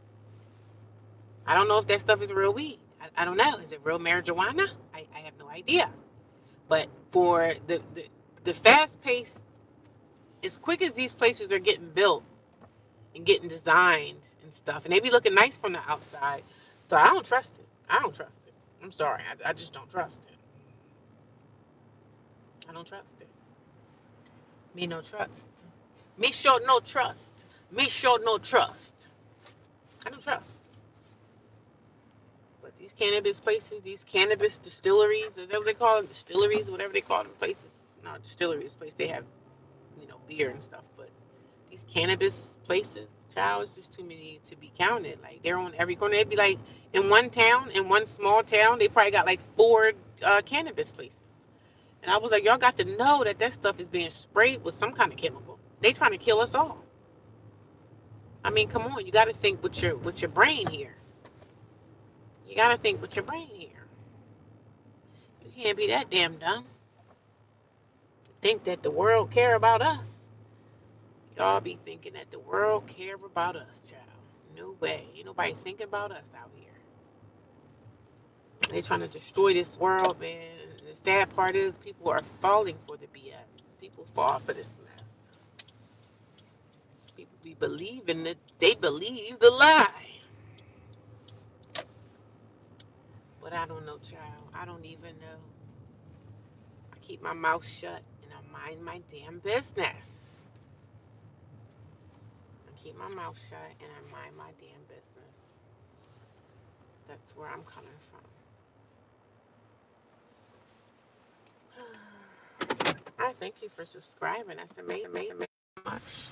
I don't know if that stuff is real weed. I don't know. Is it real marijuana? I have no idea. But for the fast pace, as quick as these places are getting built and getting designed and stuff, and they be looking nice from the outside, so I don't trust it. I don't trust it. I'm sorry, I just don't trust it. I don't trust it. Me no trust. Me show no trust. Me show no trust. I don't trust. But these cannabis places, these cannabis distilleries, is that what they call them? Distilleries, whatever they call them places. No, distilleries, place they have, beer and stuff. But these cannabis places, child, it's just too many to be counted. Like, they're on every corner. They'd be like, in one town, in one small town, they probably got like 4 cannabis places. And I was like, y'all got to know that that stuff is being sprayed with some kind of chemical. They trying to kill us all. I mean, come on, you got to think with your brain here. You got to think with your brain here. You can't be that damn dumb. Think that the world care about us. Y'all be thinking that the world care about us, child. No way. Ain't nobody thinking about us out here. They trying to destroy this world, man. The sad part is people are falling for the BS. People fall for this mess. People be believing that they believe the lie. But I don't know, child. I don't even know. I keep my mouth shut and I mind my damn business. I keep my mouth shut and I mind my damn business. That's where I'm coming from. I thank you for subscribing. That's amazing. Much.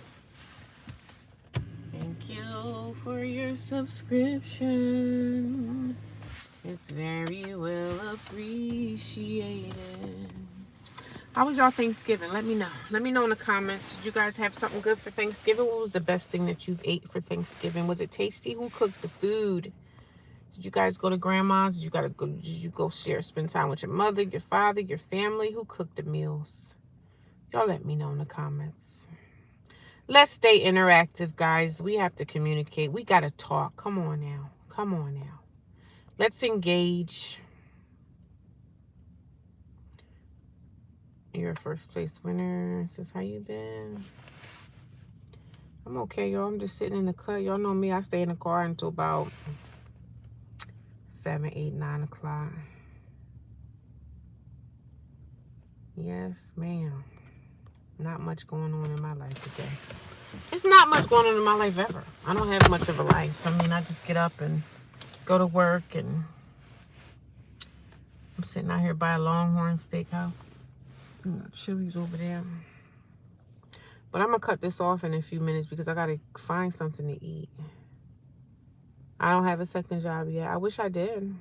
Thank you for your subscription. It's very well appreciated. How was y'all Thanksgiving? Let me know. Let me know in the comments. Did you guys have something good for Thanksgiving? What was the best thing that you've ate for Thanksgiving? Was it tasty? Who cooked the food? Did you guys go to grandma's? Did you go spend time with your mother, your father, your family? Who cooked the meals? Y'all let me know in the comments. Let's stay interactive, guys. We have to communicate. We got to talk. Come on now. Come on now. Let's engage. You're a first place winner. This is how you been. I'm okay, y'all. I'm just sitting in the car. Y'all know me. I stay in the car until about 7, 8, 9 o'clock. Yes, ma'am. Not much going on in my life today. It's not much going on in my life ever. I don't have much of a life. I mean, I just get up and go to work, and I'm sitting out here by a Longhorn Steakhouse. Chili's over there. But I'm going to cut this off in a few minutes because I got to find something to eat. I don't have a second job yet. I wish I did.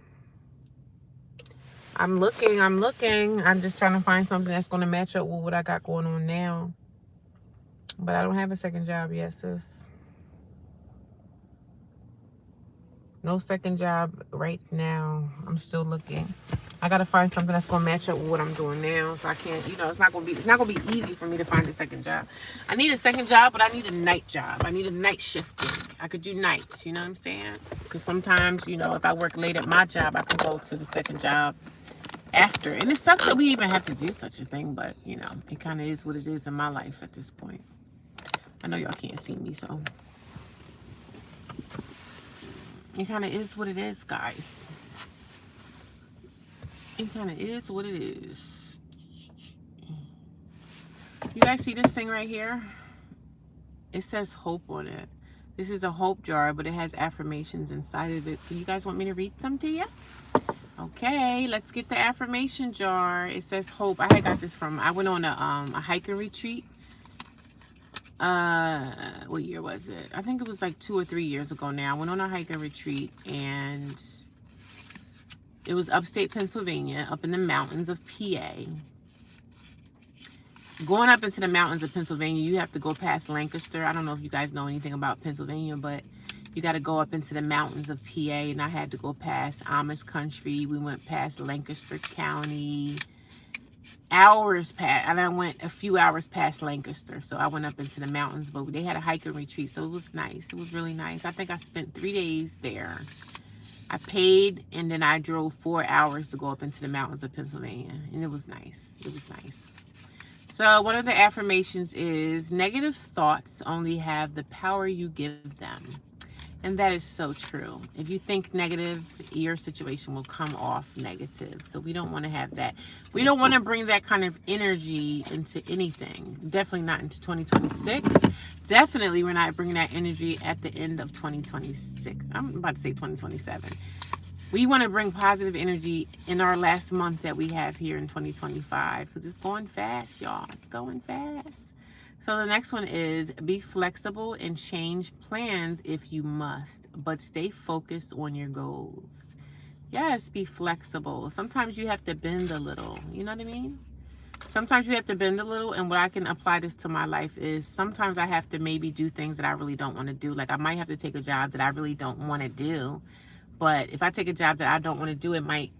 I'm looking. I'm just trying to find something that's going to match up with what I got going on now. But I don't have a second job yet, sis. No second job right now. I'm still looking. I gotta find something that's gonna match up with what I'm doing now. So I can't, it's not gonna be easy for me to find a second job. I need a second job, but I need a night job. I need a night shift gig. I could do nights, you know what I'm saying? Because sometimes, if I work late at my job, I can go to the second job after. And it sucks that we even have to do such a thing, but it kind of is what it is in my life at this point. I know y'all can't see me, so it kind of is what it is, guys. It kind of is what it is. You guys see this thing right here? It says hope on it. This is a hope jar, but it has affirmations inside of it. So you guys want me to read some to you? Okay, let's get the affirmation jar. It says hope. I got this I went on a hiking retreat. What year was it? I think it was like 2 or 3 years ago now. I went on a hiking retreat, and it was upstate Pennsylvania, up in the mountains of PA. Going up into the mountains of Pennsylvania, you have to go past Lancaster. I don't know if you guys know anything about Pennsylvania, but you got to go up into the mountains of PA, and I had to go past Amish country. We went past Lancaster County. And I went a few hours past Lancaster. So I went up into the mountains, but they had a hiking retreat, so it was nice. It was really nice. I think I spent 3 days there. I paid, and then I drove 4 hours to go up into the mountains of Pennsylvania, and it was nice. It was nice. So one of the affirmations is negative thoughts only have the power you give them. And that is so true. If you think negative, your situation will come off negative. So we don't want to have that. We don't want to bring that kind of energy into anything. Definitely not into 2026. Definitely we're not bringing that energy at the end of 2026. I'm about to say 2027. We want to bring positive energy in our last month that we have here in 2025 because it's going fast, y'all. It's going fast. So the next one is be flexible and change plans if you must, but stay focused on your goals. Yes, be flexible. Sometimes you have to bend a little. You know what I mean? Sometimes you have to bend a little, and what I can apply this to my life is sometimes I have to maybe do things that I really don't want to do. Like I might have to take a job that I really don't want to do. But if I take a job that I don't want to do, it might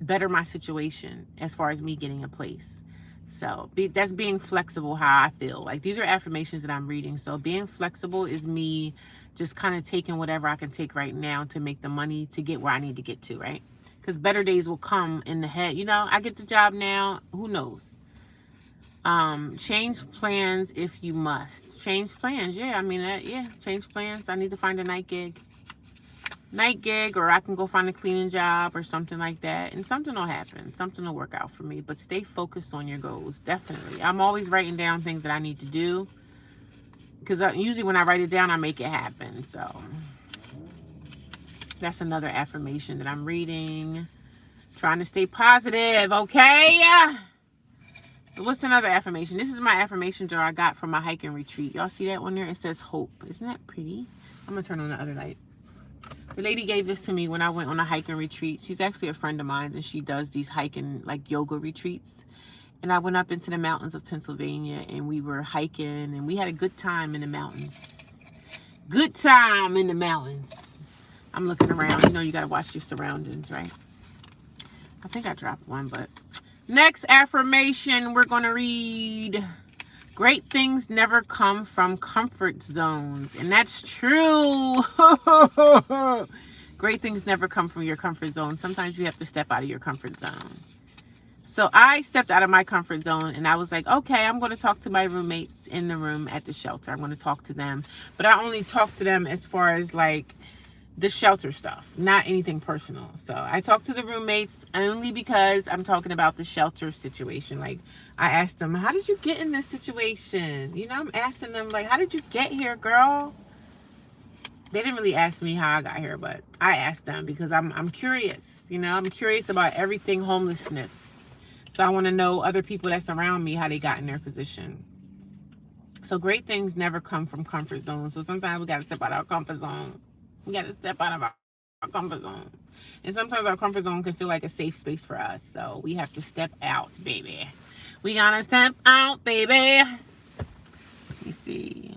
better my situation as far as me getting a place. So that's being flexible how I feel. Like these are affirmations that I'm reading. So being flexible is me just kind of taking whatever I can take right now to make the money to get where I need to get to, right? Because better days will come in the head. You know, I get the job now. Who knows? Change plans if you must. Change plans. Yeah, I mean, yeah, change plans. I need to find a night gig, or I can go find a cleaning job or something like that, and something will happen. Something will work out for me. But stay focused on your goals. Definitely. I'm always writing down things that I need to do because usually when I write it down, I make it happen. So that's another affirmation that I'm reading. Trying to stay positive, okay? What's another affirmation? This is my affirmation jar I got from my hiking retreat. Y'all see that one there? It says hope. Isn't that pretty? I'm going to turn on the other light. The lady gave this to me when I went on a hiking retreat. She's actually a friend of mine, and she does these hiking, like yoga retreats. And I went up into the mountains of Pennsylvania, and we were hiking, and we had a good time in the mountains. Good time in the mountains. I'm looking around. You know, you got to watch your surroundings, right? I think I dropped one, but next affirmation we're going to read. Great things never come from comfort zones. And that's true. Great things never come from your comfort zone. Sometimes you have to step out of your comfort zone. So I stepped out of my comfort zone and I was like, okay, I'm going to talk to my roommates in the room at the shelter. I'm going to talk to them. But I only talk to them as far as like the shelter stuff, not anything personal. So I talked to the roommates only because I'm talking about the shelter situation. Like I asked them, how did you get in this situation? You know, I'm asking them like, how did you get here, girl? They didn't really ask me how I got here, but I asked them because I'm curious. You know, I'm curious about everything homelessness. So I want to know other people that's around me, how they got in their position. So great things never come from comfort zones. So sometimes we got to step out of our comfort zone. We got to step out of our comfort zone. And sometimes our comfort zone can feel like a safe space for us. So we have to step out, baby. We got to step out, baby. Let me see.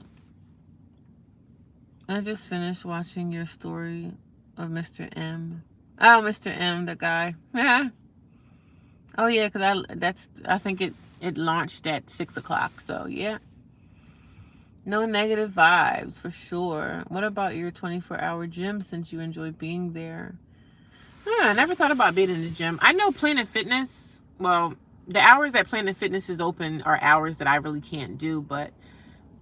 I just finished watching your story of Mr. M. Oh, Mr. M, the guy. Yeah. Oh, yeah, because I think it launched at 6 o'clock. So, yeah. No negative vibes, for sure. What about your 24-hour gym since you enjoy being there? I never thought about being in the gym. I know Planet Fitness, well, the hours that Planet Fitness is open are hours that I really can't do, but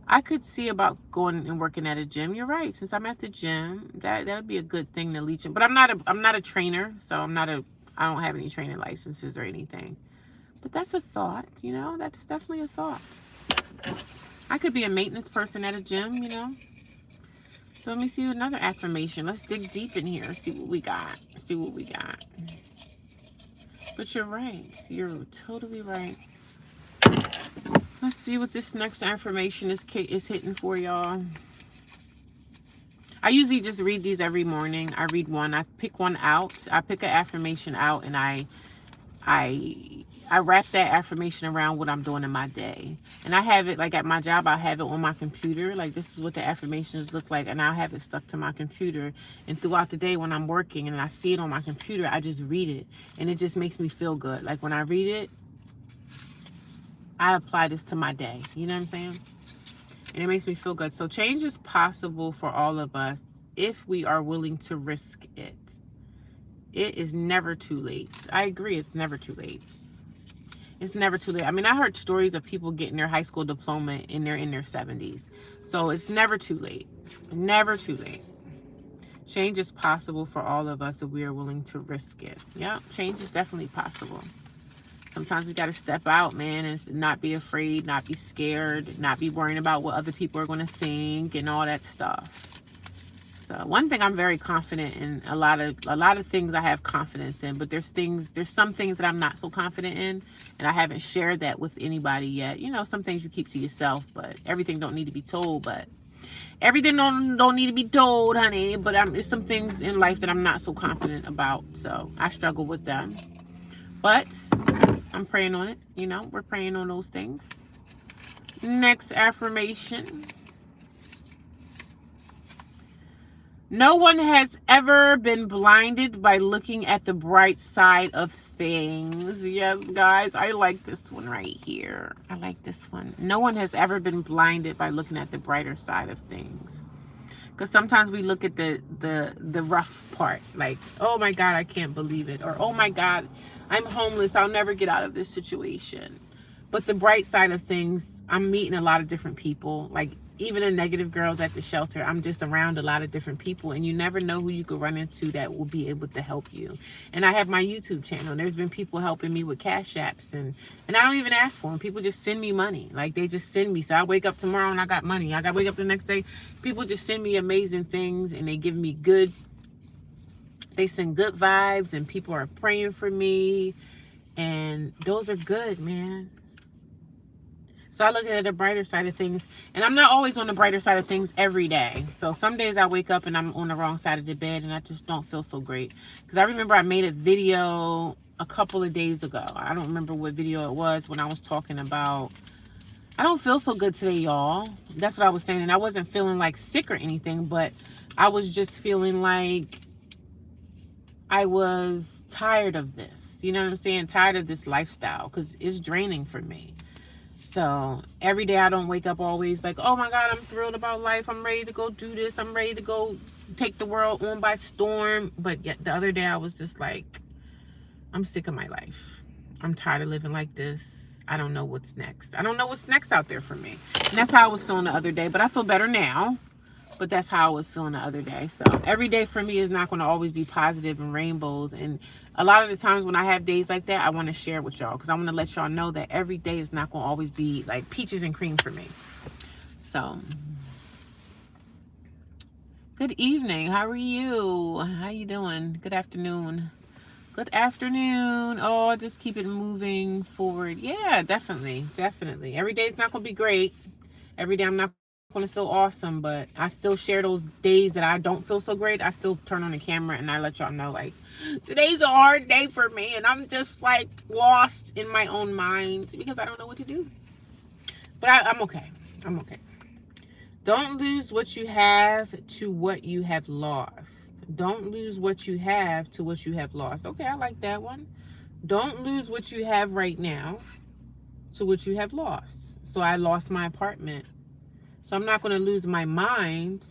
I could see about going and working at a gym. You're right. Since I'm at the gym, that would be a good thing to leech in. But I'm not a trainer, so I don't have any training licenses or anything. But that's a thought, you know? That's definitely a thought. I could be a maintenance person at a gym, you know. So let me see another affirmation. Let's dig deep in here. See what we got. But you're right. You're totally right. Let's see what this next affirmation is hitting for y'all. I usually just read these every morning. I read one. I pick one out. I pick an affirmation out, and I wrap that affirmation around what I'm doing in my day. And I have it, like at my job, I have it on my computer. Like this is what the affirmations look like. And I'll have it stuck to my computer. And throughout the day when I'm working and I see it on my computer, I just read it. And it just makes me feel good. Like when I read it, I apply this to my day. You know what I'm saying? And it makes me feel good. So change is possible for all of us. if we are willing to risk it. It is never too late. I agree, it's never too late. It's never too late. I mean, I heard stories of people getting their high school diploma and they're in their 70s. So it's never too late. Never too late. Change is possible for all of us if we are willing to risk it. Yeah, change is definitely possible. Sometimes we got to step out, man, and not be afraid, not be scared, not be worrying about what other people are going to think and all that stuff. So one thing I'm very confident in, a lot of things I have confidence in, but there's some things that I'm not so confident in, and I haven't shared that with anybody yet. You know, some things you keep to yourself, but everything don't need to be told. But everything don't need to be told, honey. But there's some things in life that I'm not so confident about, so I struggle with them. But I'm praying on it. You know, we're praying on those things. Next affirmation. No one has ever been blinded by looking at the bright side of things. Yes, guys, I like this one right here. I like this one. No one has ever been blinded by looking at the brighter side of things. Because sometimes we look at the rough part, like, oh my God, I can't believe it. Or, oh my God, I'm homeless. I'll never get out of this situation. But the bright side of things, I'm meeting a lot of different people. Like, even the negative girls at the shelter, I'm just around a lot of different people, and you never know who you could run into that will be able to help you. And I have my YouTube channel. There's been people helping me with cash apps, and I don't even ask for them. People just send me money. Like, they just send me. So I wake up tomorrow and I got money. I got to wake up the next day. People just send me amazing things, and they give me they send good vibes, and people are praying for me, and those are good, man. So I look at the brighter side of things, and I'm not always on the brighter side of things every day. So some days I wake up and I'm on the wrong side of the bed, and I just don't feel so great. Because I remember I made a video a couple of days ago. I don't remember what video it was, when I was talking about, I don't feel so good today, y'all. That's what I was saying. And I wasn't feeling like sick or anything, but I was just feeling like I was tired of this. You know what I'm saying? Tired of this lifestyle, because it's draining for me. So every day I don't wake up always like, oh my God, I'm thrilled about life. I'm ready to go do this. I'm ready to go take the world on by storm. But yet the other day I was just like, I'm sick of my life. I'm tired of living like this. I don't know what's next. I don't know what's next out there for me. And that's how I was feeling the other day. But I feel better now. But that's how I was feeling the other day. So every day for me is not going to always be positive and rainbows. And a lot of the times when I have days like that, I want to share with y'all, because I want to let y'all know that every day is not going to always be like peaches and cream for me. So, good evening. How are you? How you doing? Good afternoon. Good afternoon. Oh, just keep it moving forward. Yeah, definitely. Definitely. Every day is not going to be great. Every day I'm not going to feel awesome, but I still share those days that I don't feel so great. I still turn on the camera and I let y'all know, like, today's a hard day for me, and I'm just like lost in my own mind because I don't know what to do. But I'm okay. I'm okay. Don't lose what you have to what you have lost. Don't lose what you have to what you have lost. Okay, I like that one. Don't lose what you have right now to what you have lost. So I lost my apartment. So I'm not going to lose my mind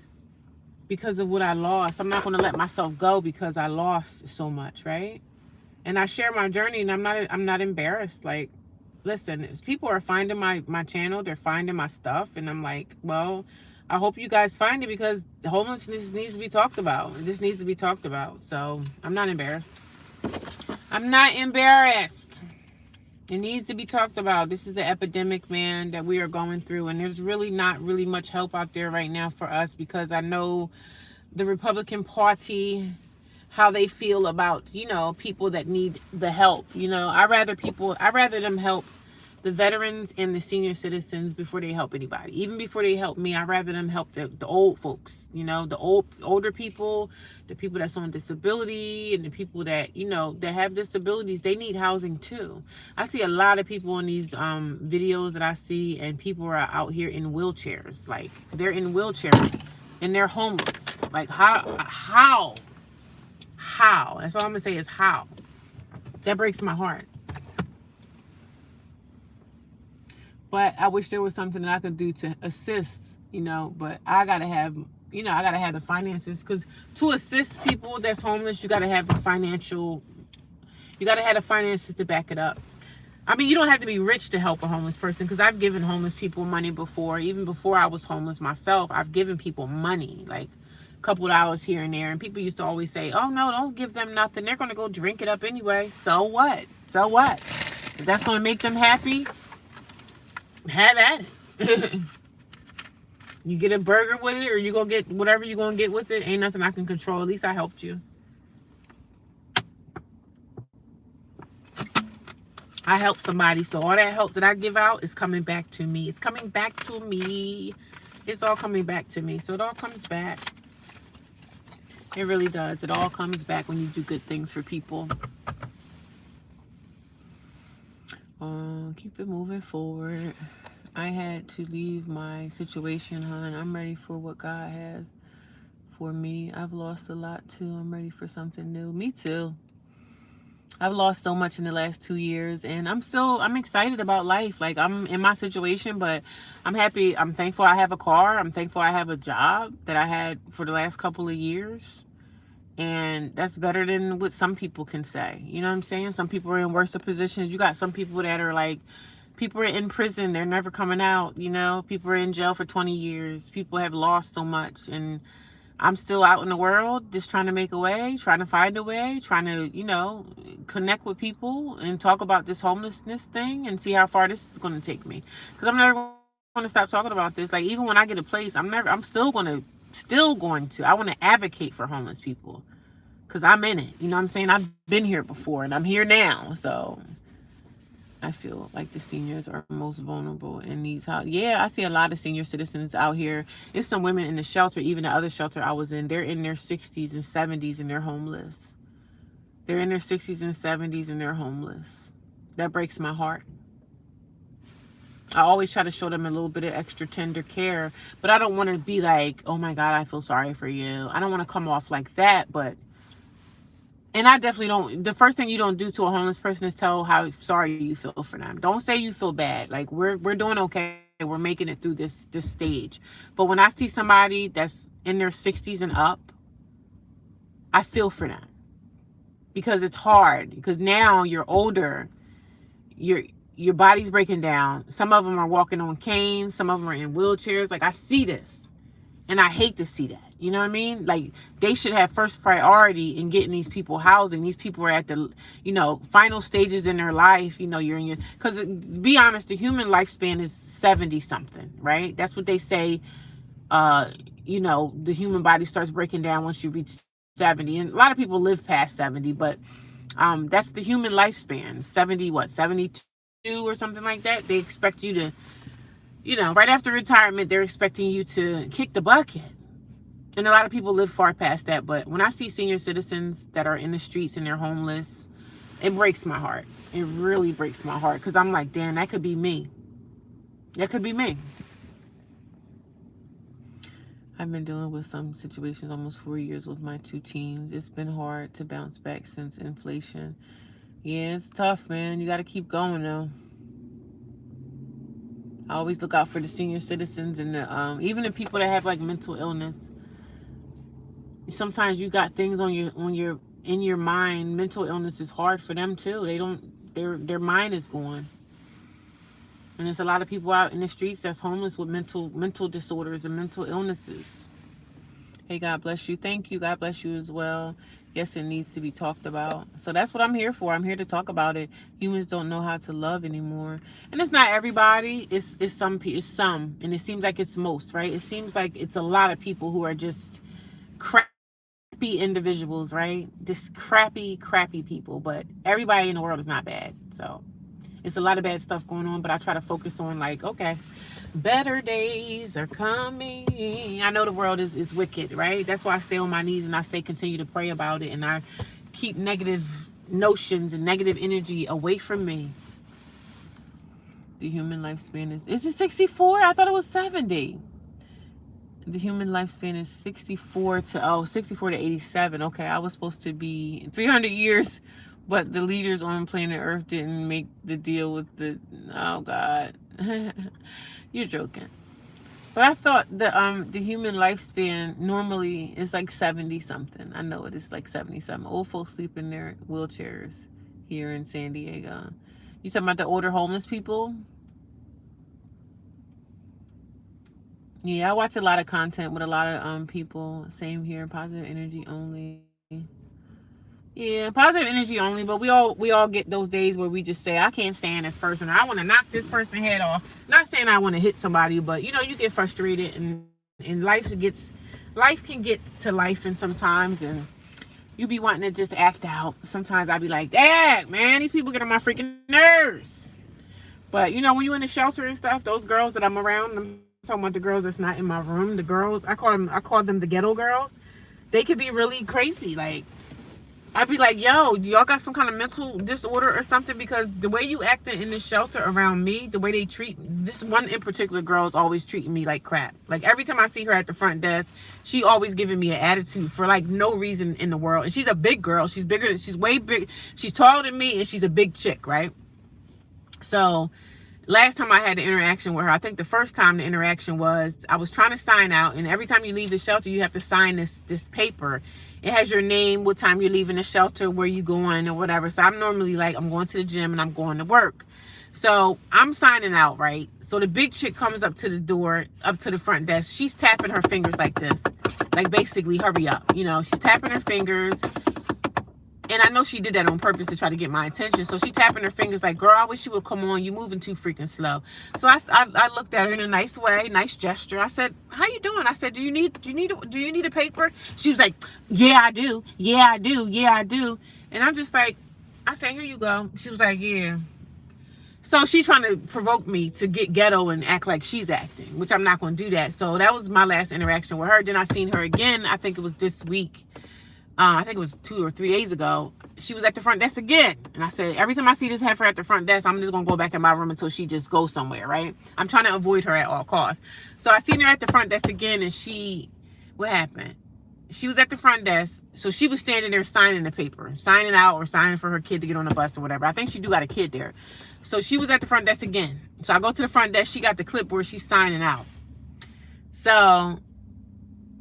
because of what I lost. I'm not going to let myself go because I lost so much, right? And I share my journey, and I'm not embarrassed. Like, listen, people are finding my channel, they're finding my stuff, and I'm like, well, I hope you guys find it, because homelessness needs to be talked about. This needs to be talked about. So I'm not embarrassed. I'm not embarrassed. It needs to be talked about. This is the epidemic, man, that we are going through. And there's really not really much help out there right now for us, because I know the Republican Party, how they feel about, you know, people that need the help. You know, I'd rather them help the veterans and the senior citizens before they help anybody. Even before they help me, I'd rather them help the old folks, you know, the older people, the people that's on disability, and the people that, you know, that have disabilities. They need housing too. I see a lot of people in these videos that I see, and people are out here in wheelchairs. Like, they're in wheelchairs and they're homeless. Like, how? That's all I'm gonna say is how. That breaks my heart. But I wish there was something that I could do to assist, you know, but I gotta have, I gotta have the finances, because to assist people that's homeless, you gotta have the finances to back it up. I mean, you don't have to be rich to help a homeless person, because I've given homeless people money before. Even before I was homeless myself, I've given people money, like a couple dollars here and there. And people used to always say, oh, no, don't give them nothing. They're going to go drink it up anyway. So what? So what? If that's going to make them happy, have at it. You get a burger with it, or you going to get whatever you're going to get with it. Ain't nothing I can control. At least I helped you. I help somebody, so all that help that I give out is coming back to me. It's coming back to me. It's all coming back to me. So it all comes back. It really does. It all comes back when you do good things for people. Keep it moving forward. I had to leave my situation, hon. I'm ready for what God has for me. I've lost a lot too. I'm ready for something new. Me too. I've lost so much in the last 2 years, and I'm excited about life. Like, I'm in my situation, but I'm happy. I'm thankful I have a car. I'm thankful I have a job that I had for the last couple of years. And that's better than what some people can say. You know what I'm saying? Some people are in worse positions. You got some people that are like, people are in prison. They're never coming out. People are in jail for 20 years. People have lost so much, and I'm still out in the world just trying to make a way, trying to find a way, trying to, connect with people and talk about this homelessness thing and see how far this is going to take me. Because I'm never going to stop talking about this. Like, even when I get a place, I'm still going to, I want to advocate for homeless people, because I'm in it. You know what I'm saying? I've been here before, and I'm here now. So I feel like the seniors are most vulnerable in these houses. Yeah, I see a lot of senior citizens out here. There's some women in the shelter, even the other shelter I was in. They're in their 60s and 70s, and they're homeless. They're in their 60s and 70s, and they're homeless. That breaks my heart. I always try to show them a little bit of extra tender care, but I don't want to be like, oh my God, I feel sorry for you. I don't want to come off like that, and I definitely don't. The first thing you don't do to a homeless person is tell how sorry you feel for them. Don't say you feel bad. Like, we're doing okay. We're making it through this stage. But when I see somebody that's in their 60s and up, I feel for them, because it's hard. Because now you're older, your body's breaking down. Some of them are walking on canes. Some of them are in wheelchairs. Like, I see this, and I hate to see that. You know what I mean? Like, they should have first priority in getting these people housing. These people are at the, final stages in their life. You're in because to be honest, the human lifespan is 70 something, right? That's what they say. The human body starts breaking down once you reach 70. And a lot of people live past 70, but that's the human lifespan. 72 or something like that. They expect you to, right after retirement, they're expecting you to kick the bucket. And a lot of people live far past that. But when I see senior citizens that are in the streets and they're homeless, it breaks my heart. It really breaks my heart, because I'm like, damn, that could be me. That could be me. I've been dealing with some situations almost 4 years with my 2 teens. It's been hard to bounce back since inflation. Yeah, it's tough, man. You got to keep going, though. I always look out for the senior citizens and even the people that have like mental illness. Sometimes you got things in your mind. Mental illness is hard for them too. Their mind is gone. And there's a lot of people out in the streets that's homeless with mental disorders and mental illnesses. Hey, God bless you. Thank you. God bless you as well. Yes, it needs to be talked about. So that's what I'm here for. I'm here to talk about it. Humans don't know how to love anymore. And it's not everybody. It's some. And it seems like it's most, right? It seems like it's a lot of people who are just crappy individuals, right? Just crappy people. But everybody in the world is not bad. So it's a lot of bad stuff going on, but I try to focus on like, okay, better days are coming. I know the world is wicked, right? That's why I stay on my knees and I continue to pray about it, and I keep negative notions and negative energy away from me. The human lifespan is it 64? I thought it was 70. The human lifespan is 64 to 87. Okay, I was supposed to be 300 years. But the leaders on planet Earth didn't make the deal with oh God. You're joking. But I thought the human lifespan normally is like 70 something. I know it is like 70 something. Old folks sleep in their wheelchairs here in San Diego. You talking about the older homeless people? Yeah, I watch a lot of content with a lot of people. Same here, positive energy only. Yeah, positive energy only, but we all get those days where we just say, I can't stand this person, or I want to knock this person head off. Not saying I want to hit somebody, but you get frustrated, and life can get to life, and you be wanting to just act out. Sometimes I be like, dang, man, these people get on my freaking nerves. But when you're in the shelter and stuff, those girls that I'm around, I'm talking about the girls that's not in my room, the girls, I call them the ghetto girls. They could be really crazy. Like, I'd be like, yo, do y'all got some kind of mental disorder or something? Because the way you acting in the shelter around me, the way they treat this one in particular girl is always treating me like crap. Like, every time I see her at the front desk, she always giving me an attitude for like no reason in the world. And she's a big girl. She's way big. She's taller than me, and she's a big chick, right? So last time I had the interaction with her, I think the first time the interaction was, I was trying to sign out, and every time you leave the shelter, you have to sign this paper. It has your name, what time you're leaving the shelter, where you going, or whatever. So I'm normally like, I'm going to the gym and I'm going to work. So I'm signing out, right? So the big chick comes up to the door, up to the front desk. She's tapping her fingers like this. Like, basically, hurry up. She's tapping her fingers. And I know she did that on purpose to try to get my attention. So she tapping her fingers like, girl, I wish you would come on. You moving too freaking slow. So I looked at her in a nice way, nice gesture. I said, how you doing? I said, do you need a paper? She was like, yeah, I do. Yeah, I do. Yeah, I do. And I'm just like, I said, here you go. She was like, yeah. So she's trying to provoke me to get ghetto and act like she's acting, which I'm not going to do that. So that was my last interaction with her. Then I seen her again. I think it was this week. I think it was 2 or 3 days ago. She was at the front desk again. And I said, every time I see this heifer at the front desk, I'm just going to go back in my room until she just goes somewhere, right? I'm trying to avoid her at all costs. So I seen her at the front desk again, and what happened? She was at the front desk. So she was standing there signing the paper, signing out or signing for her kid to get on the bus or whatever. I think she do got a kid there. So she was at the front desk again. So I go to the front desk. She got the clipboard. She's signing out. So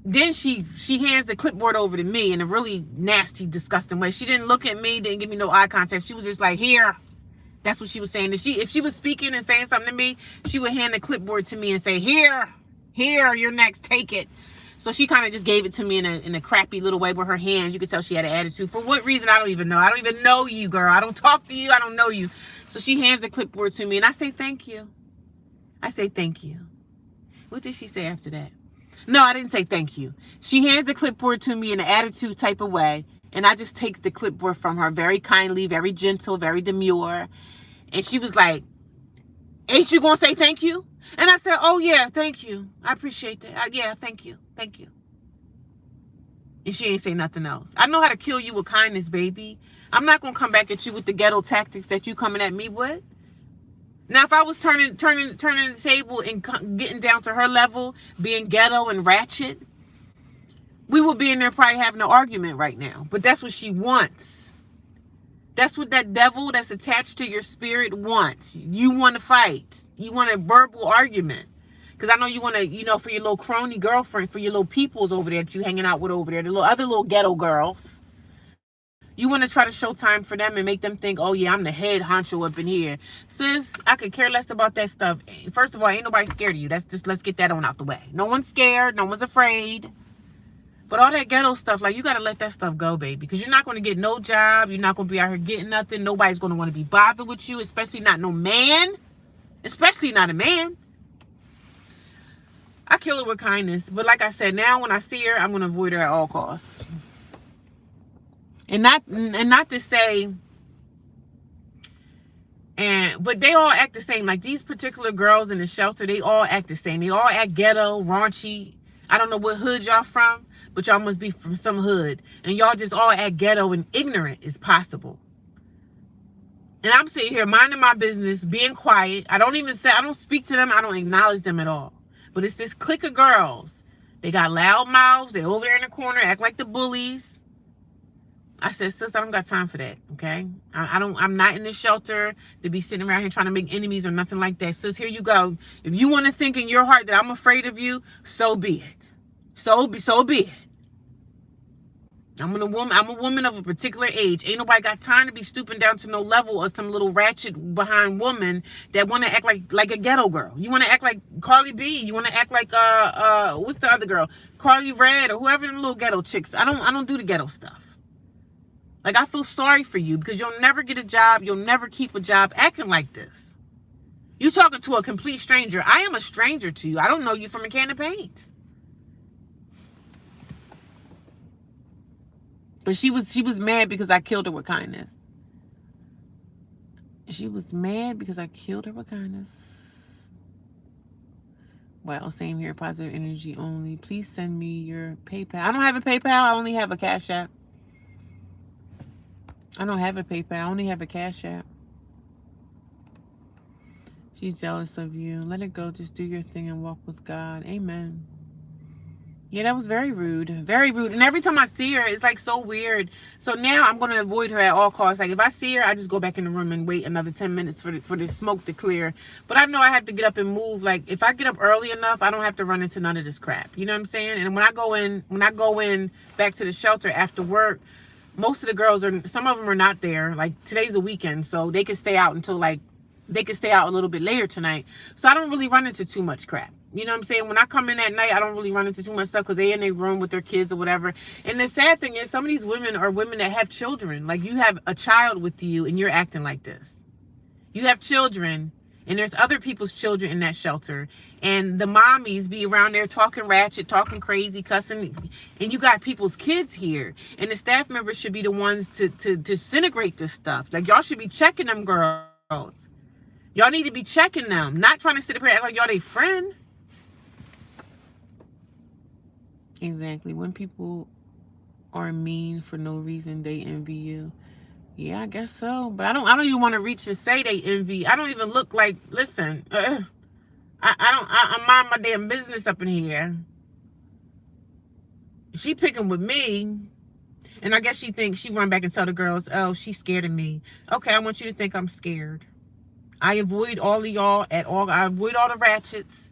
then she hands the clipboard over to me in a really nasty, disgusting way. She didn't look at me, didn't give me no eye contact. She was just like, here. That's what she was saying. If she was speaking and saying something to me, she would hand the clipboard to me and say, here, you're next, take it. So she kind of just gave it to me in a crappy little way with her hands. You could tell she had an attitude. For what reason, I don't even know. I don't even know you, girl. I don't talk to you. I don't know you. So she hands the clipboard to me, and I say, thank you. I say, thank you. What did she say after that? No, I didn't say thank you. She hands the clipboard to me in an attitude type of way, and I just take the clipboard from her very kindly, very gentle, very demure. And she was like, ain't you going to say thank you? And I said, oh, yeah, thank you. I appreciate that. Yeah, thank you. Thank you. And she ain't say nothing else. I know how to kill you with kindness, baby. I'm not going to come back at you with the ghetto tactics that you coming at me with. Now, if I was turning the table and getting down to her level, being ghetto and ratchet, we would be in there probably having an argument right now. But that's what she wants. That's what that devil that's attached to your spirit wants. You want to fight. You want a verbal argument. Because I know you want to, for your little crony girlfriend, for your little peoples over there that you hanging out with over there, the other little ghetto girls. You want to try to show time for them and make them think, oh, yeah, I'm the head honcho up in here. Sis, I could care less about that stuff. First of all, ain't nobody scared of you. Let's get that on out the way. No one's scared. No one's afraid. But all that ghetto stuff, like, you got to let that stuff go, baby. Because you're not going to get no job. You're not going to be out here getting nothing. Nobody's going to want to be bothered with you, especially not no man. Especially not a man. I kill her with kindness. But like I said, now when I see her, I'm going to avoid her at all costs. And not to say, but they all act the same. Like, these particular girls in the shelter, they all act the same. They all act ghetto, raunchy. I don't know what hood y'all from, but y'all must be from some hood. And y'all just all act ghetto and ignorant as possible. And I'm sitting here minding my business, being quiet. I don't speak to them. I don't acknowledge them at all. But it's this clique of girls. They got loud mouths. They over there in the corner, act like the bullies. I said, sis, I don't got time for that, okay? I'm not in this shelter to be sitting around here trying to make enemies or nothing like that. Sis, here you go. If you want to think in your heart that I'm afraid of you, so be it. So be it. I'm a woman of a particular age. Ain't nobody got time to be stooping down to no level of some little ratchet behind woman that want to act like a ghetto girl. You want to act like Carly B. You want to act like what's the other girl? Carly Red or whoever them little ghetto chicks. I don't do the ghetto stuff. Like, I feel sorry for you because you'll never get a job. You'll never keep a job acting like this. You talking to a complete stranger. I am a stranger to you. I don't know you from a can of paint. But she was mad because I killed her with kindness. She was mad because I killed her with kindness. Well, same here. Positive energy only. Please send me your PayPal. I don't have a PayPal. I only have a Cash App. I don't have a PayPal. I only have a Cash App. She's jealous of you. Let it go. Just do your thing and walk with God. Amen. Yeah, that was very rude. Very rude. And every time I see her, it's like so weird. So now I'm going to avoid her at all costs. Like, if I see her, I just go back in the room and wait another 10 minutes for the smoke to clear. But I know I have to get up and move. Like, if I get up early enough, I don't have to run into none of this crap. You know what I'm saying? And when I go in back to the shelter after work, most of the girls some of them are not there. Like, today's a weekend, so they can stay out until, like, they can stay out a little bit later tonight. So I don't really run into too much crap. You know what I'm saying? When I come in at night, I don't really run into too much stuff because they're in their room with their kids or whatever. And the sad thing is, some of these women are women that have children. Like, you have a child with you and you're acting like this. You have children and there's other people's children in that shelter. And the mommies be around there talking ratchet, talking crazy, cussing. And you got people's kids here. And the staff members should be the ones to disintegrate this stuff. Like, y'all should be checking them girls. Y'all need to be checking them. Not trying to sit up here and act like y'all their friend. Exactly. When people are mean for no reason, they envy you. Yeah, I guess so. But I don't even want to reach and say they envy. I don't even look like, listen, I mind my damn business up in here. She picking with me. And I guess she thinks she run back and tell the girls, oh, she's scared of me. Okay, I want you to think I'm scared. I avoid all of y'all at all. I avoid all the ratchets.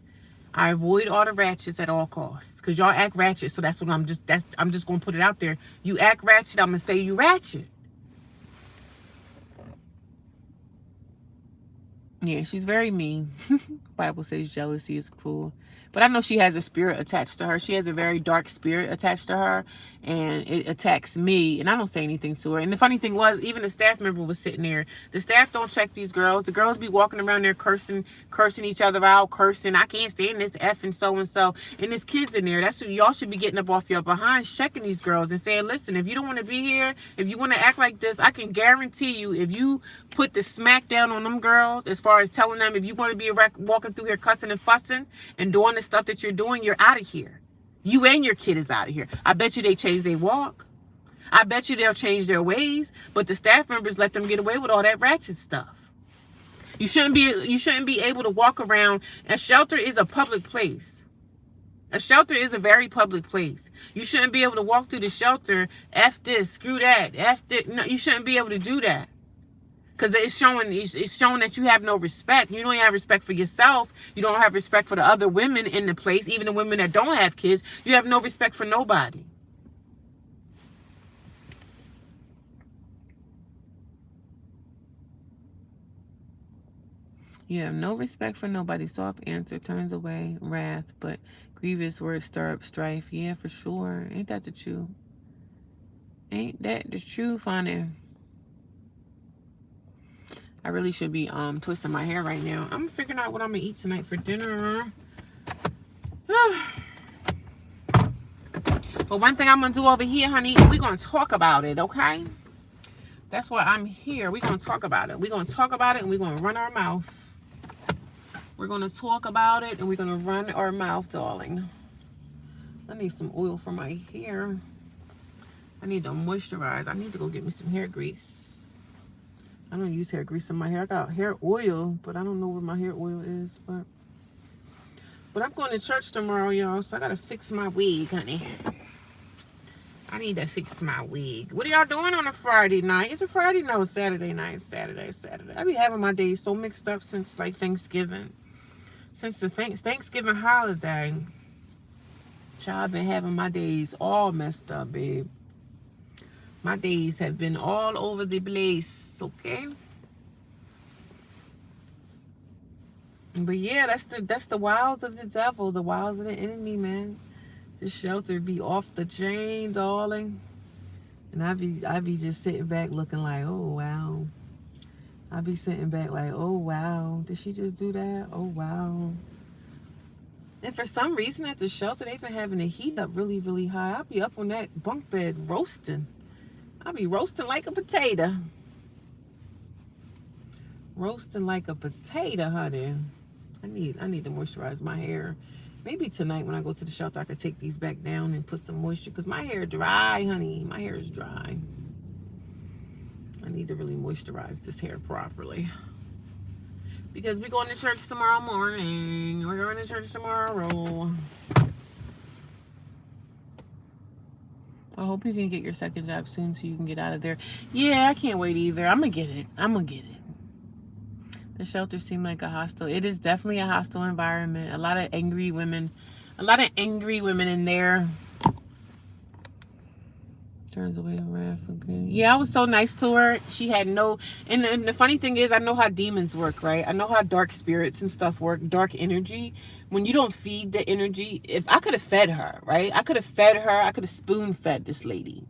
I avoid all the ratchets at all costs. Because y'all act ratchet, so that's what I'm just going to put it out there. You act ratchet, I'm going to say you ratchet. Yeah, she's very mean. Bible says jealousy is cruel. But I know she has a spirit attached to her. She has a very dark spirit attached to her. And it attacks me. And I don't say anything to her. And the funny thing was, even the staff member was sitting there. The staff don't check these girls. The girls be walking around there cursing each other out, cursing. I can't stand this F and so and so. And there's kids in there. That's what y'all should be getting up off your behinds, checking these girls and saying, listen, if you don't want to be here, if you want to act like this, I can guarantee you, if you put the smack down on them girls, as far as telling them, if you want to be walking through here cussing and fussing and doing the stuff that you're doing, you're out of here. You and your kid is out of here. I bet you they change their walk. I bet you they'll change their ways. But the staff members let them get away with all that ratchet stuff. You shouldn't be able to walk around. A shelter is a public place. A shelter is a very public place. You shouldn't be able to walk through the shelter, F this, screw that, F this. No, you shouldn't be able to do that. Because it's showing that you have no respect. You don't have respect for yourself. You don't have respect for the other women in the place, even the women that don't have kids. You have no respect for nobody. You have no respect for nobody. Soft answer turns away wrath, but grievous words stir up strife. Yeah, for sure. Ain't that the truth? Ain't that the truth, honey? I really should be twisting my hair right now. I'm figuring out what I'm going to eat tonight for dinner. But one thing I'm going to do over here, honey, we're going to talk about it, okay? That's why I'm here. We're going to talk about it. We're going to talk about it and we're going to run our mouth. We're going to talk about it and we're going to run our mouth, darling. I need some oil for my hair. I need to moisturize. I need to go get me some hair grease. I don't use hair grease in my hair. I got hair oil, but I don't know where my hair oil is. But I'm going to church tomorrow, y'all, so I got to fix my wig, honey. I need to fix my wig. What are y'all doing on a Friday night? It's a Friday? No, Saturday night. Saturday. I be having my days so mixed up since like Thanksgiving. Since the Thanksgiving holiday. Child, I've been having my days all messed up, babe. My days have been all over the place, okay? But yeah, that's the wiles of the devil, the wiles of the enemy, man. The shelter be off the chain, darling. And I be just sitting back looking like, oh wow. I be sitting back like, oh wow. Did she just do that? Oh wow. And for some reason at the shelter, they've been having the heat up really, really high. I'll be up on that bunk bed roasting. I'll be roasting like a potato. Roasting like a potato, honey. I need to moisturize my hair. Maybe tonight when I go to the shelter, I could take these back down and put some moisture. Because my hair dry, honey. My hair is dry. I need to really moisturize this hair properly. Because we're going to church tomorrow morning. We're going to church tomorrow. I hope you can get your second job soon so you can get out of there. Yeah, I can't wait either. I'm going to get it. The shelter seemed like a hostel. It is definitely a hostile environment. A lot of angry women. In there. Turns away wrath for good. Yeah, I was so nice to her. She had no... And the funny thing is, I know how demons work, right? I know how dark spirits and stuff work. Dark energy. When you don't feed the energy... If I could have fed her, right? I could have fed her. I could have spoon-fed this lady.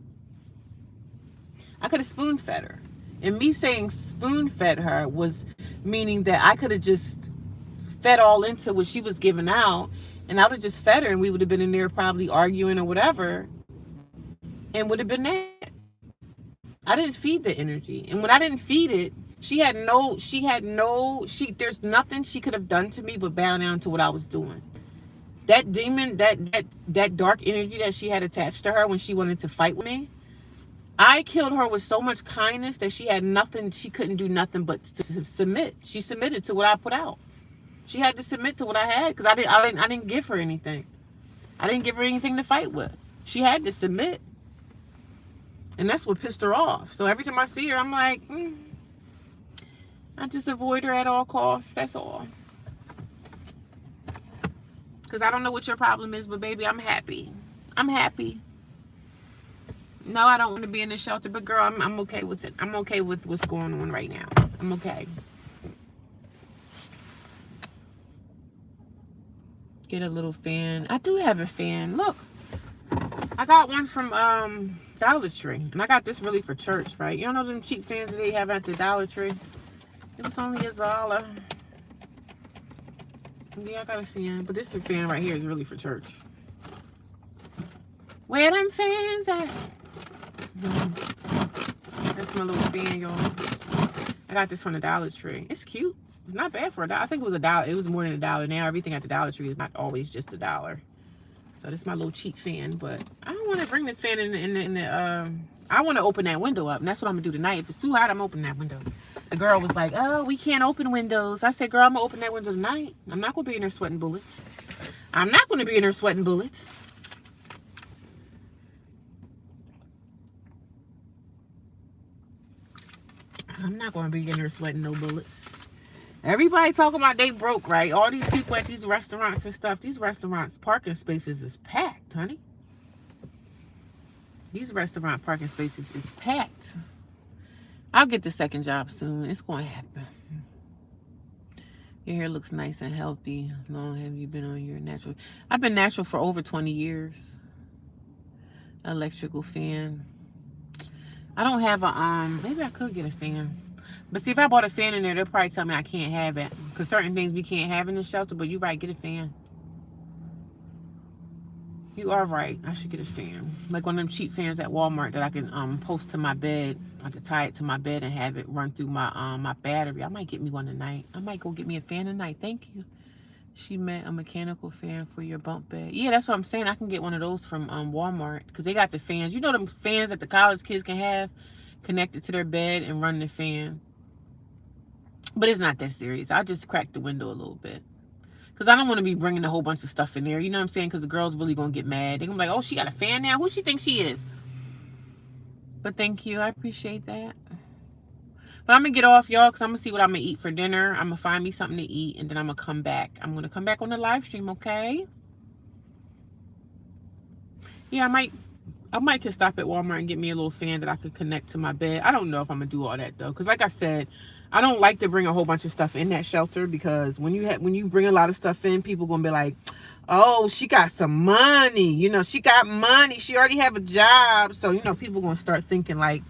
I could have spoon-fed her. And me saying spoon-fed her was meaning that I could have just fed all into what she was giving out. And I would have just fed her and we would have been in there probably arguing or whatever. And would have been that. I didn't feed the energy. And when I didn't feed it, there's nothing she could have done to me but bow down to what I was doing. That demon, that dark energy that she had attached to her when she wanted to fight with me, I killed her with so much kindness that she couldn't do nothing but to submit. She submitted to what I put out. She had to submit to what I had because I didn't give her anything. I didn't give her anything to fight with. She had to submit. And that's what pissed her off. So every time I see her, I'm like, I just avoid her at all costs. That's all. Because I don't know what your problem is, but baby, I'm happy. I'm happy. No, I don't want to be in the shelter, but girl, I'm okay with it. I'm okay with what's going on right now. I'm okay. Get a little fan. I do have a fan. Look. I got one from Dollar Tree. And I got this really for church, right? You know them cheap fans that they have at the Dollar Tree? It was only $1. Yeah, I got a fan. But this fan right here is really for church. Where them fans at? That's my little fan, y'all. I got this from the Dollar Tree. It's cute. It's not bad for $1. I think it was $1. It was more than $1. Now everything at the Dollar Tree is not always just $1. So this is my little cheap fan, but I don't want to bring this fan in the I want to open that window up, and that's what I'm gonna do tonight. If it's too hot, I'm opening that window. The girl was like, oh, we can't open windows. I said, girl, I'm gonna open that window tonight. I'm not gonna be in there sweating bullets. I'm not gonna be in there sweating bullets. I'm not gonna be in there sweating no bullets. Everybody talking about they broke, right? All these people at these restaurants and stuff. These restaurants' parking spaces is packed, honey. These restaurant parking spaces is packed. I'll get the second job soon. It's going to happen. Your hair looks nice and healthy. How long have you been on your natural? I've been natural for over 20 years. Electrical fan. I don't have a, maybe I could get a fan. But see, if I bought a fan in there, they'll probably tell me I can't have it. Because certain things we can't have in the shelter, but you're right, get a fan. You are right. I should get a fan. Like one of them cheap fans at Walmart that I can post to my bed. I could tie it to my bed and have it run through my my battery. I might get me one tonight. I might go get me a fan tonight. Thank you. She meant a mechanical fan for your bunk bed. Yeah, that's what I'm saying. I can get one of those from Walmart. Because they got the fans. You know them fans that the college kids can have connected to their bed and run the fan. But it's not that serious. I just cracked the window a little bit. Because I don't want to be bringing a whole bunch of stuff in there. You know what I'm saying? Because the girl's really going to get mad. They're going to be like, oh, she got a fan now? Who she think she is? But thank you. I appreciate that. But I'm going to get off, y'all, because I'm going to see what I'm going to eat for dinner. I'm going to find me something to eat, and then I'm going to come back. I'm going to come back on the live stream, okay? Yeah, I might could stop at Walmart and get me a little fan that I could connect to my bed. I don't know if I'm going to do all that, though. Because like I said, I don't like to bring a whole bunch of stuff in that shelter, because when you bring a lot of stuff in, people going to be like, oh, she got some money. You know, she got money. She already have a job. So, you know, people going to start thinking like,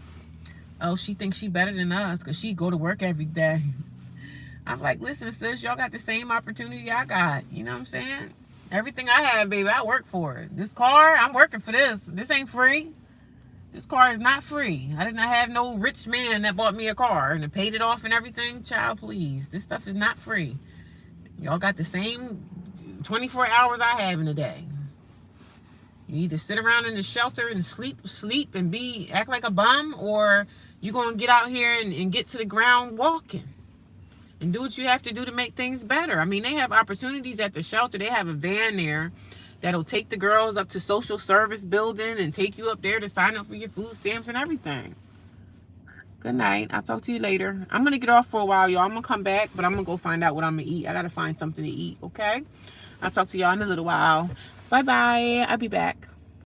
oh, she thinks she better than us because she go to work every day. I'm like, listen, sis, y'all got the same opportunity I got. You know what I'm saying? Everything I have, baby, I work for it. This car, I'm working for this. This ain't free. This car is not free. I did not have no rich man that bought me a car and paid it off and everything. Child, please. This stuff is not free. Y'all got the same 24 hours I have in a day. You either sit around in the shelter and sleep and act like a bum, or you're going to get out here and get to the ground walking and do what you have to do to make things better. I mean, they have opportunities at the shelter. They have a van there that'll take the girls up to social service building and take you up there to sign up for your food stamps and everything. Good night. I'll talk to you later. I'm going to get off for a while, y'all. I'm going to come back, but I'm going to go find out what I'm going to eat. I got to find something to eat, okay? I'll talk to y'all in a little while. Bye-bye. I'll be back.